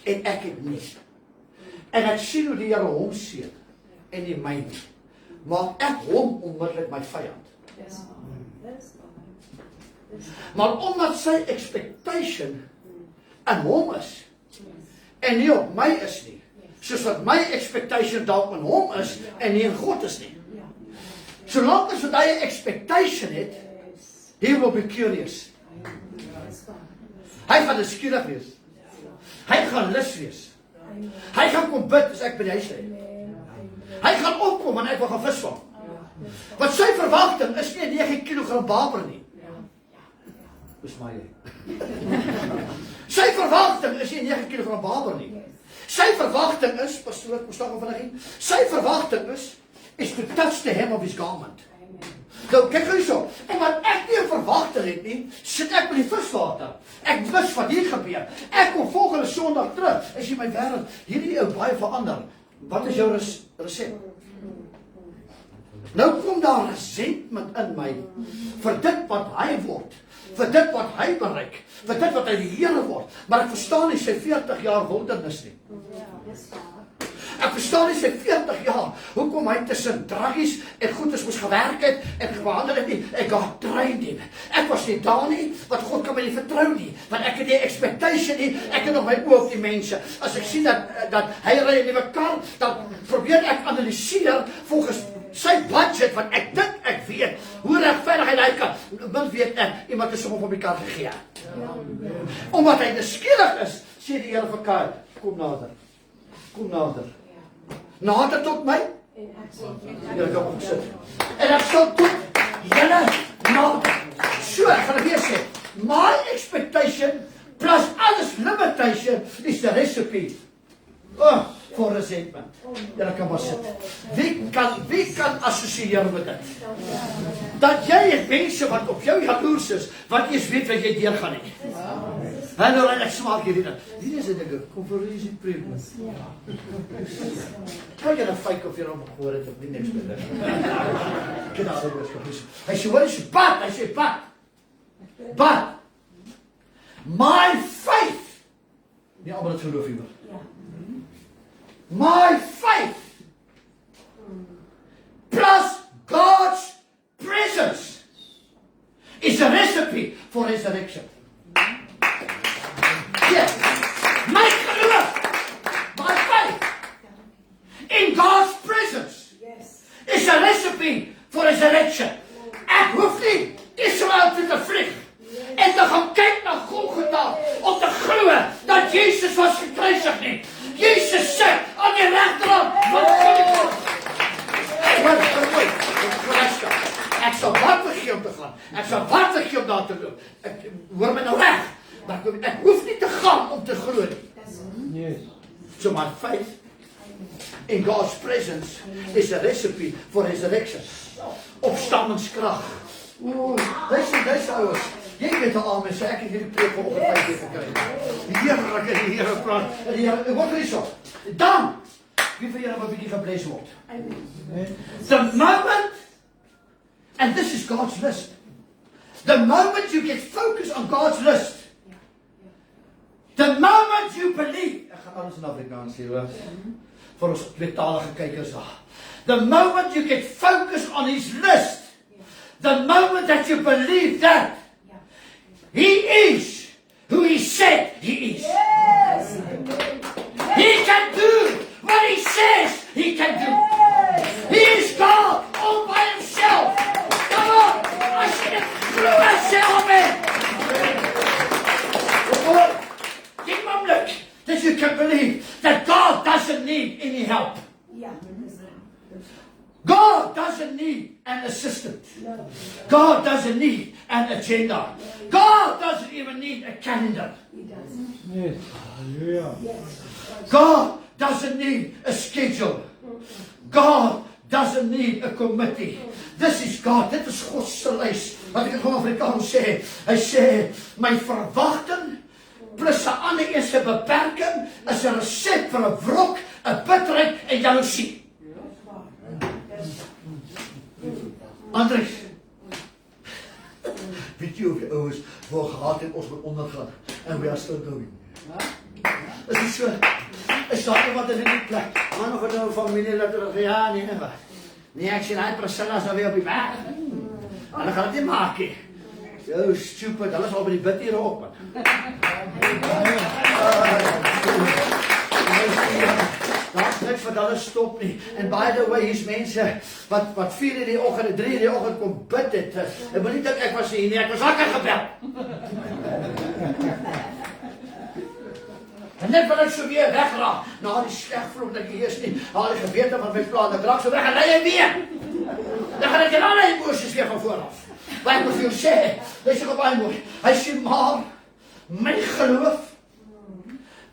en ek het nie, en ek sien hoe die Here hom seën, en nie my nie, maak ek hom onmiddellik my vyand. Maar omdat sy expectation in hom is, en nie op my is nie, soos wat my expectation dalk in hom is, en nie in God is nie. Solank as wat hy 'n expectation het, he will be curious. Hy gaan nuuskierig wees. Hy gaan lus wees. Hy gaan kom bid as ek by die huis lê. Hy gaan opkom en ek wil gaan visvang. Want sy verwagting is nie 9 kg baber nie. Dis my. Sy verwagting is nie 9 kg baber nie. Sy verwagting is, pastoor, kom staan op vanaand. Sy verwagting is to touch the hem of his garment. Nou, kyk gou hierso, omdat ek nie 'n verwagting het nie, sit ek by die viswater. Ek mis wat hier gebeur. Ek kom volgende Sondag terug. As jy my wêreld, hierdie ou baie verander. Wat is jou resep? Nou kom daar resentment in my vir dit wat hy word, vir dit wat hy bereik, vir dit wat hy die Here word. Maar ek verstaan nie sy 40 jaar wildernis nie. Ek verstaan nie sy 40 jaar, hoekom hy tussen draggies en goedes moes gewerk het, en gehandel het nie, ek God trained him. Ek was nie daar nie, want God kan my nie vertrou nie, want ek het die expectation nie, ek het nog my oog op die mense. As ek sien dat hy ry 'n nuwe kar, dan probeer ek analiseer volgens sy budget, want ek dink ek weet, hoe regverdig hy kan, min weet ek, iemand is hom op die kar gegee. Omdat hy nuuskierig is, sê die Here vir Kyle, kom nader, kom nader. Nader tot my, julle kan opsit, en ek sal tot julle nader. So, ek gaan weer sê, my expectation plus alles limitation is the recipe for resentment. Julle kan maar sit. Wie kan assosieer met dit? Dat jy het mense wat op jou jaloers is, wat eers weet wat jy deurgaan het. Hallo, en ek smaak hierdie ding. Hier is 'n ding, konferensie preek. Kan jy nou fake of jy hom gehoor het of nie niks met dit? Kyk nou oor skop. Hy sê, "What is but?" Hy sê, "But my faith." Nie almal het geloof hieroor. My faith plus God's presence is a recipe for resurrection. Yes. My geloof, my faith in God's presence is a recipe for resurrection. Ek hoef nie Israel toe te vlieg en te gaan kyk na Golgotha om te glo dat Jesus was gekruisig nie. Jesus sit aan die regterhand van God. Ek sal wat vergee om te gaan. Ek sal wat vergee om daar te loop. Hoor my nou reg. Maar ek hoef nie te gaan om te glo nie. Yes. So my faith in God's presence is a recipe for resurrection. Opstandingskrag. Dis ouers. Jy weet al mense, ek het hierdie preek vanoggend 5 keer gekry. Die Here praat. En die Here, wat is so? Dan wie vir julle 'n bietjie gebless word. The moment, and this is God's list. The moment you get focused on God's list. The moment you believe, ek gaan alles in Afrikaans sê hoor. Vir ons tweetalige kykers daar. The moment you get focused on his list. The moment that you believe that he is who he said he is. Yes. He can do what he says he can do. He is God all by himself. Come on, I should have threw myself in. Die moment that you can believe that God doesn't need any help. God doesn't need an assistant. God doesn't need an agenda. God doesn't even need a calendar. Yes. Hallelujah. God doesn't need a schedule. God doesn't need a committee. This is God. Dit is God se lys. Wat ek in Afrikaans sê. Hy sê, my verwagting plus 'n ander een se beperking is 'n resep vir 'n wrok, 'n bitterheid en jaloesie. Andries, weet jy of die ouers waar gehad het ons moet ondergaan en we are still going? Is dit so? Is daar iemand in die plek? Man of nou familie dat hulle ja, nee, wat? Nee, ek sien hy Priscilla's nou weer op die berg. Hulle gaan dit nie maak nie. So stupid, hulle is al by die bid hier op, man. Laat niks wat hulle stop nie. And by the way, hier's mense wat 4 in die oggend en 3 in die oggend kom bid het. Ek wil nie dink ek was hier nie, ek was wakker gebel. En net wil ek so weer wegraak. Na die sleg vloek dat ek hier is nie. Na die gewete van my plan, ek raak so weg en lei hy weer. Dan gaan ek al die emosies weer van vooraf. Maar ek moet vir jou sê, dis ook baie mooi. Hy sê maar, my geloof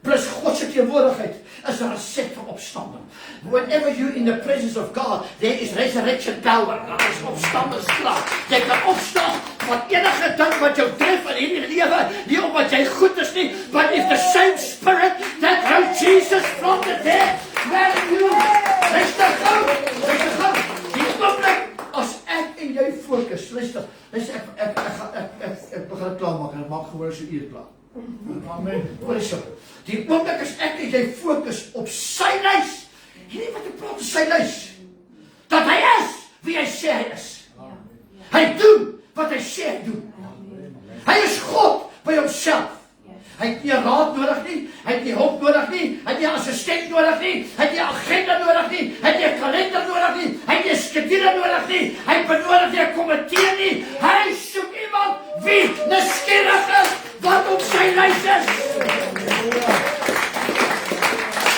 plus God se teenwoordigheid is 'n resep vir opstanding. Whenever you in the presence of God, there is resurrection power. Daar is opstandingskrag. Jy kan opstaan van enige ding wat jou tref in hierdie lewe, nie omdat jy goed is nie, but if the same spirit that rose Jesus from the dead, where you, luister gou, die oomblik as ek en jy fokus, luister, ek begin klaarmaak en ek maak gewoon so uur klaar. Amen. Hoor eens so. Die oomblik as ek en jy fokus op sy lys, hierdie wat ek praat op sy lys, dat hy is wie hy sê hy is. Hy doen wat hy sê hy doen. Hy is God by homself. Hy het nie raad nodig nie, hy het nie hulp nodig nie, hy het nie assistent nodig nie, hy het nie agenda nodig nie, hy het nie 'n kalender nodig nie, hy het nie 'n skedule nodig nie, hy benodig nie 'n komitee nie. Hy soek iemand wie nuuskierig is wat op sy lys is.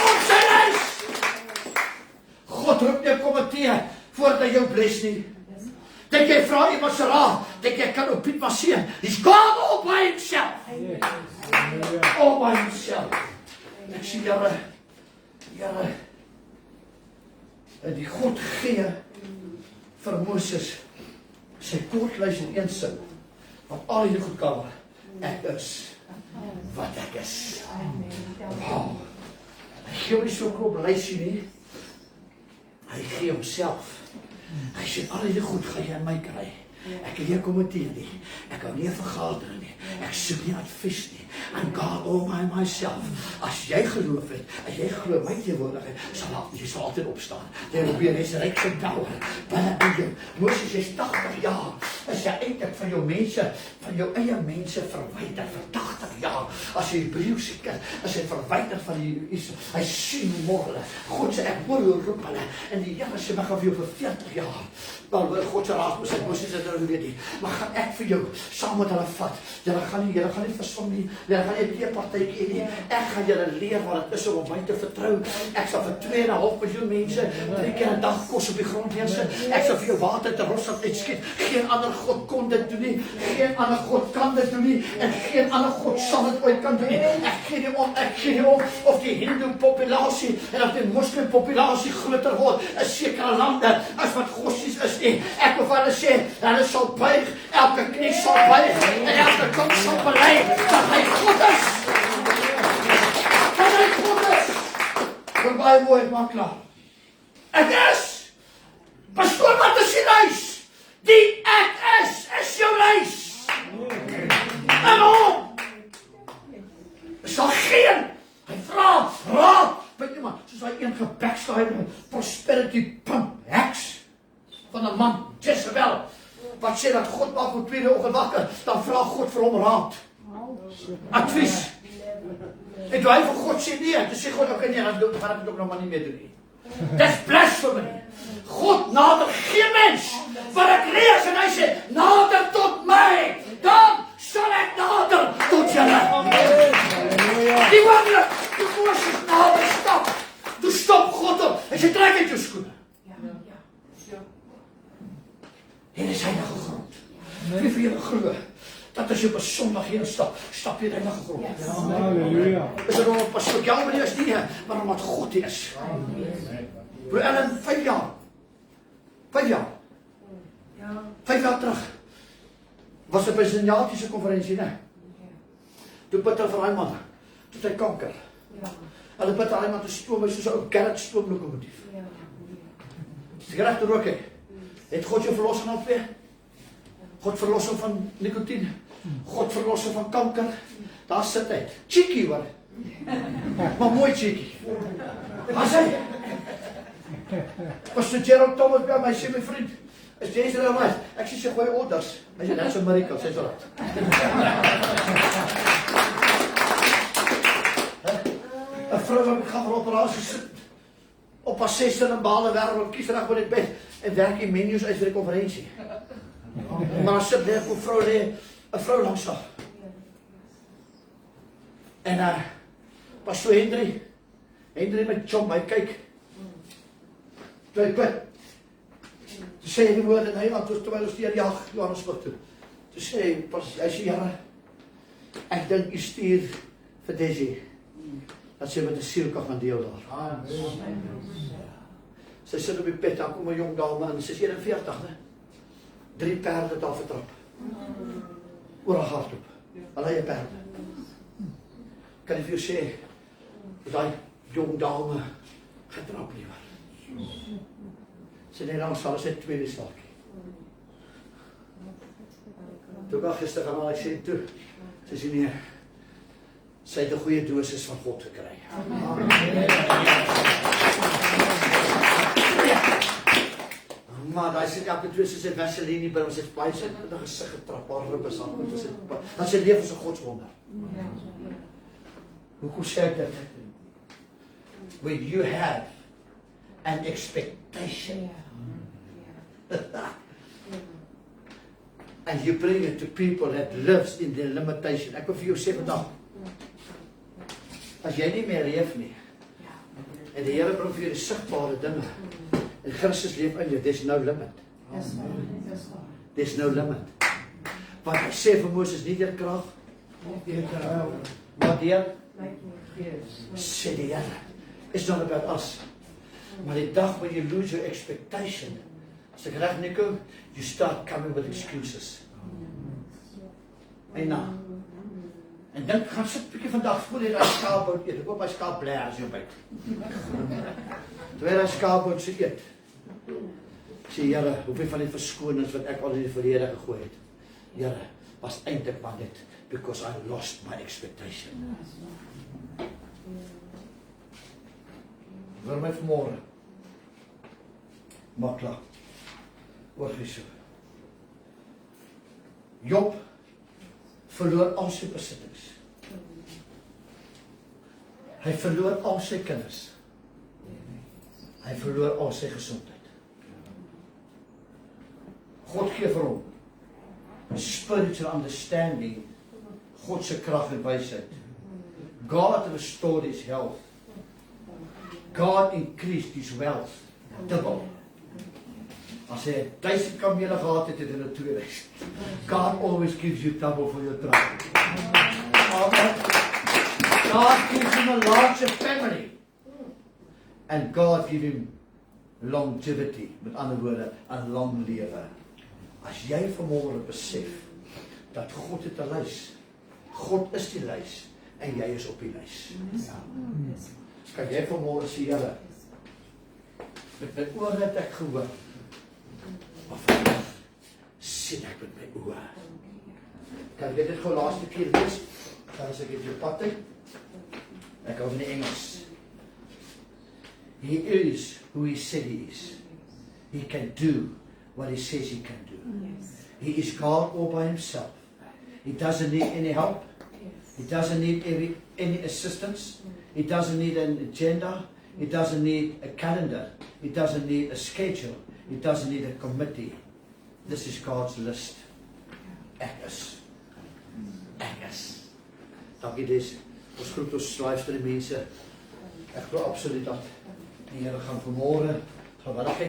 Op sy lys. God roep nie 'n komitee voordat hy jou bless nie. Dink jy vra iemand se raad, dink jy kan op Piet maar seën. He's God all by himself. All by himself. Ek sê Here, en die God gee vir Moses sy kortlys in een sin, want al hierdie goed kan, ek is wat ek is. Wow. Hy gee nie so 'n klop lysie nie, hy gee homself. Hy sê, al hierdie goed gaan jy in my kry. Ek het nie 'n komitee nie. Ek hou nie 'n vergadering nie. Ek soek nie advies nie. And God all by myself. As jy geloof het, as jy glo my teenwoordigheid, jy sal altyd opstaan. There will be a resurrection power. Binne in jou. Moses is 80 jaar. Is jy eintlik van jou mense, van jou eie mense verwyder vir 80 jaar. As jy Hebreëse kind, as hy verwyder van die hy sien môre. God sê ek hoor hoe roep hulle. En die Here sê, "Mag gaan vir jou vir 40 jaar." Maar God se raad moet Moses het nou weet nie. Maar gaan ek vir jou saam met hulle vat. Julle gaan nie versom nie. Julle gaan nie 'n teepartytjie nie. Ek gaan julle leer wat dit is om op my te vertrou. Ek sal vir 2,5 miljoen mense 3 keer 'n dag kos op die grond neersit. Ek sal vir jou water te Rossat uitskiet. Geen ander God kon dit doen nie. Geen ander God kan dit doen nie. En geen ander God sal dit ooit kan doen nie. Ek gee nie om of die Hindu populasie en of die moslim populasie groter word in sekere lande as wat gossies is nie. Ek wil vir hulle sê, hulle sal buig, elke knie sal buig en elke tong sal bely dat hy God is. Dat hy God is. Kom baie mooi, maar klaar. Ek is. Pastoor, wat is die lys? Die ek is jou lys. En hom. Is daar geen, hy vra, raad, weet jy man, soos hy een gebackslide prosperity pump heks van 'n man, Jezebel, wat sê dat God maak op tweede oggend wakker, dan vra God vir hom raad, advies. En toe hy vir God sê nee, dan sê God, okay nee, dan gaan ek dit ook nog maar nie meer doen nie. Dis blasphemy. God nader geen mens, wat ek lees en hy sê, nader tot my, dan sal ek nader tot julle. Die wandel, die Moses nader stap, toe stop God op, en sê trek uit jou skoene. Dis heilige grond. Wie vir julle glo dat as jy op 'n Sondag heen stap, stap jy in heilige grond. Halleluja. Is dit omdat Pastor Calvin is nie, maar omdat God is. Broer Ellen, 5 jaar. 5 jaar. Ja. 5 jaar terug. Was op 'n Senjatiese konferensie, né? Toe bid hulle vir daai man. Toe hy kanker. Hulle bid daai man te stoom, soos 'n ou Garrett stoomlokomotief. Sigaret rook hy. Het God jou verlos van alweer? God verlos hom van nikotien. God verlos hom van kanker. Daar sit hy. Cheeky hoor. Maar mooi cheeky. Wat sê? Pastor Gerald Thomas by my sê my vriend, is jy daar maar? Ek sê sy gooi orders. Hy sê that's a miracle, sê so dat. 'n vrou wat gaan vir operasie sit op haar 6de in Bale wêreld kies reg by dit bed en werk die menus uit vir die konferensie. Maar sit daar 'n vrou langs haar. En Pastor Hendry met John, hy kyk. Toe hy bid. Toe sê hy die woord en hy antwoord terwyl ons deur jag Johannesburg toe. Toe sê hy, hy sê, Here, ek dink u stuur vir Desi, dat sy met 'n sielkag gaan deel daar. Sy sit op die bed, daar kom 'n jong dame in, sy is 41, né? 3 perde daar vertrap. Oor haar hart op. Hulle eie perde. Kan ek vir jou sê, daai jong dame getrap liewer. Sy net langs sal sy tweede staakie. Toe ek gister gaan al ek sê toe, sy sê nee, sy het 'n goeie dosis van God gekry. Maar daai sê elke twee sy Vaseline by ons het baie sy in 'n gesig getrap, haar ribbe is aan goed as dit. Dan sy leef as 'n godswonder. Hoekom sê ek dit? When you have an expectation. And you bring it to people that lives in their limitation. Ek wil vir jou sê vandag, as jy nie meer leef nie, en die Here bring vir jou die sigbare dinge, en Christus leef in jou, there's no limit. There's no limit. Want hy sê vir Moses, nie deur krag, maar deur sê die Here. It's not about us. Maar die dag when you lose your expectation, as ek reg Nico, you start coming with excuses. En nou. En dan gaan sit 'n bietjie vandag voor jy daai skaapbout eet. Ek hoop my skaap bly as jy byt. Terwyl hy skaapbout se eet. Sê Here, hoeveel van die verskonings wat ek al in die verlede gegooi het. Here, was eintlik maar net because I lost my expectation. Vir my vanmôre. Maar klaar. Oor Jesu. Job verloor al sy besittings. Hy verloor al sy kinders. Hy verloor al sy gesondheid. God gee vir hom spiritual understanding, God se krag en wysheid. God restored his health. God increased his wealth. Double. As hy 1000 kamele gehad het, het hy 2000. God always gives you double for your trouble. Amen. God gives him a larger family. And God gives him longevity. Met ander woorde, 'n lang lewe. As jy vanmôre besef dat God het 'n lys. God is die lys en jy is op die lys. Ja. Kan jy vanmôre sê, Here, met my oor het ek gehoor. Maar vandag sien ek met my oor. Kan jy dit gou laaste keer lees? Dan as ek dit jou pad uit. Ek hou van die Engels. He is who he said he is. He can do what he says he can do. He is God all by himself. He doesn't need any help. He doesn't need any assistance. He doesn't need an agenda. He doesn't need a calendar. He doesn't need a schedule. He doesn't need a committee. This is God's list. Ek is. Dankie Des. Ons groet ons luisterende mense. Ek glo absoluut dat die Here gaan vanmôre gewilligheid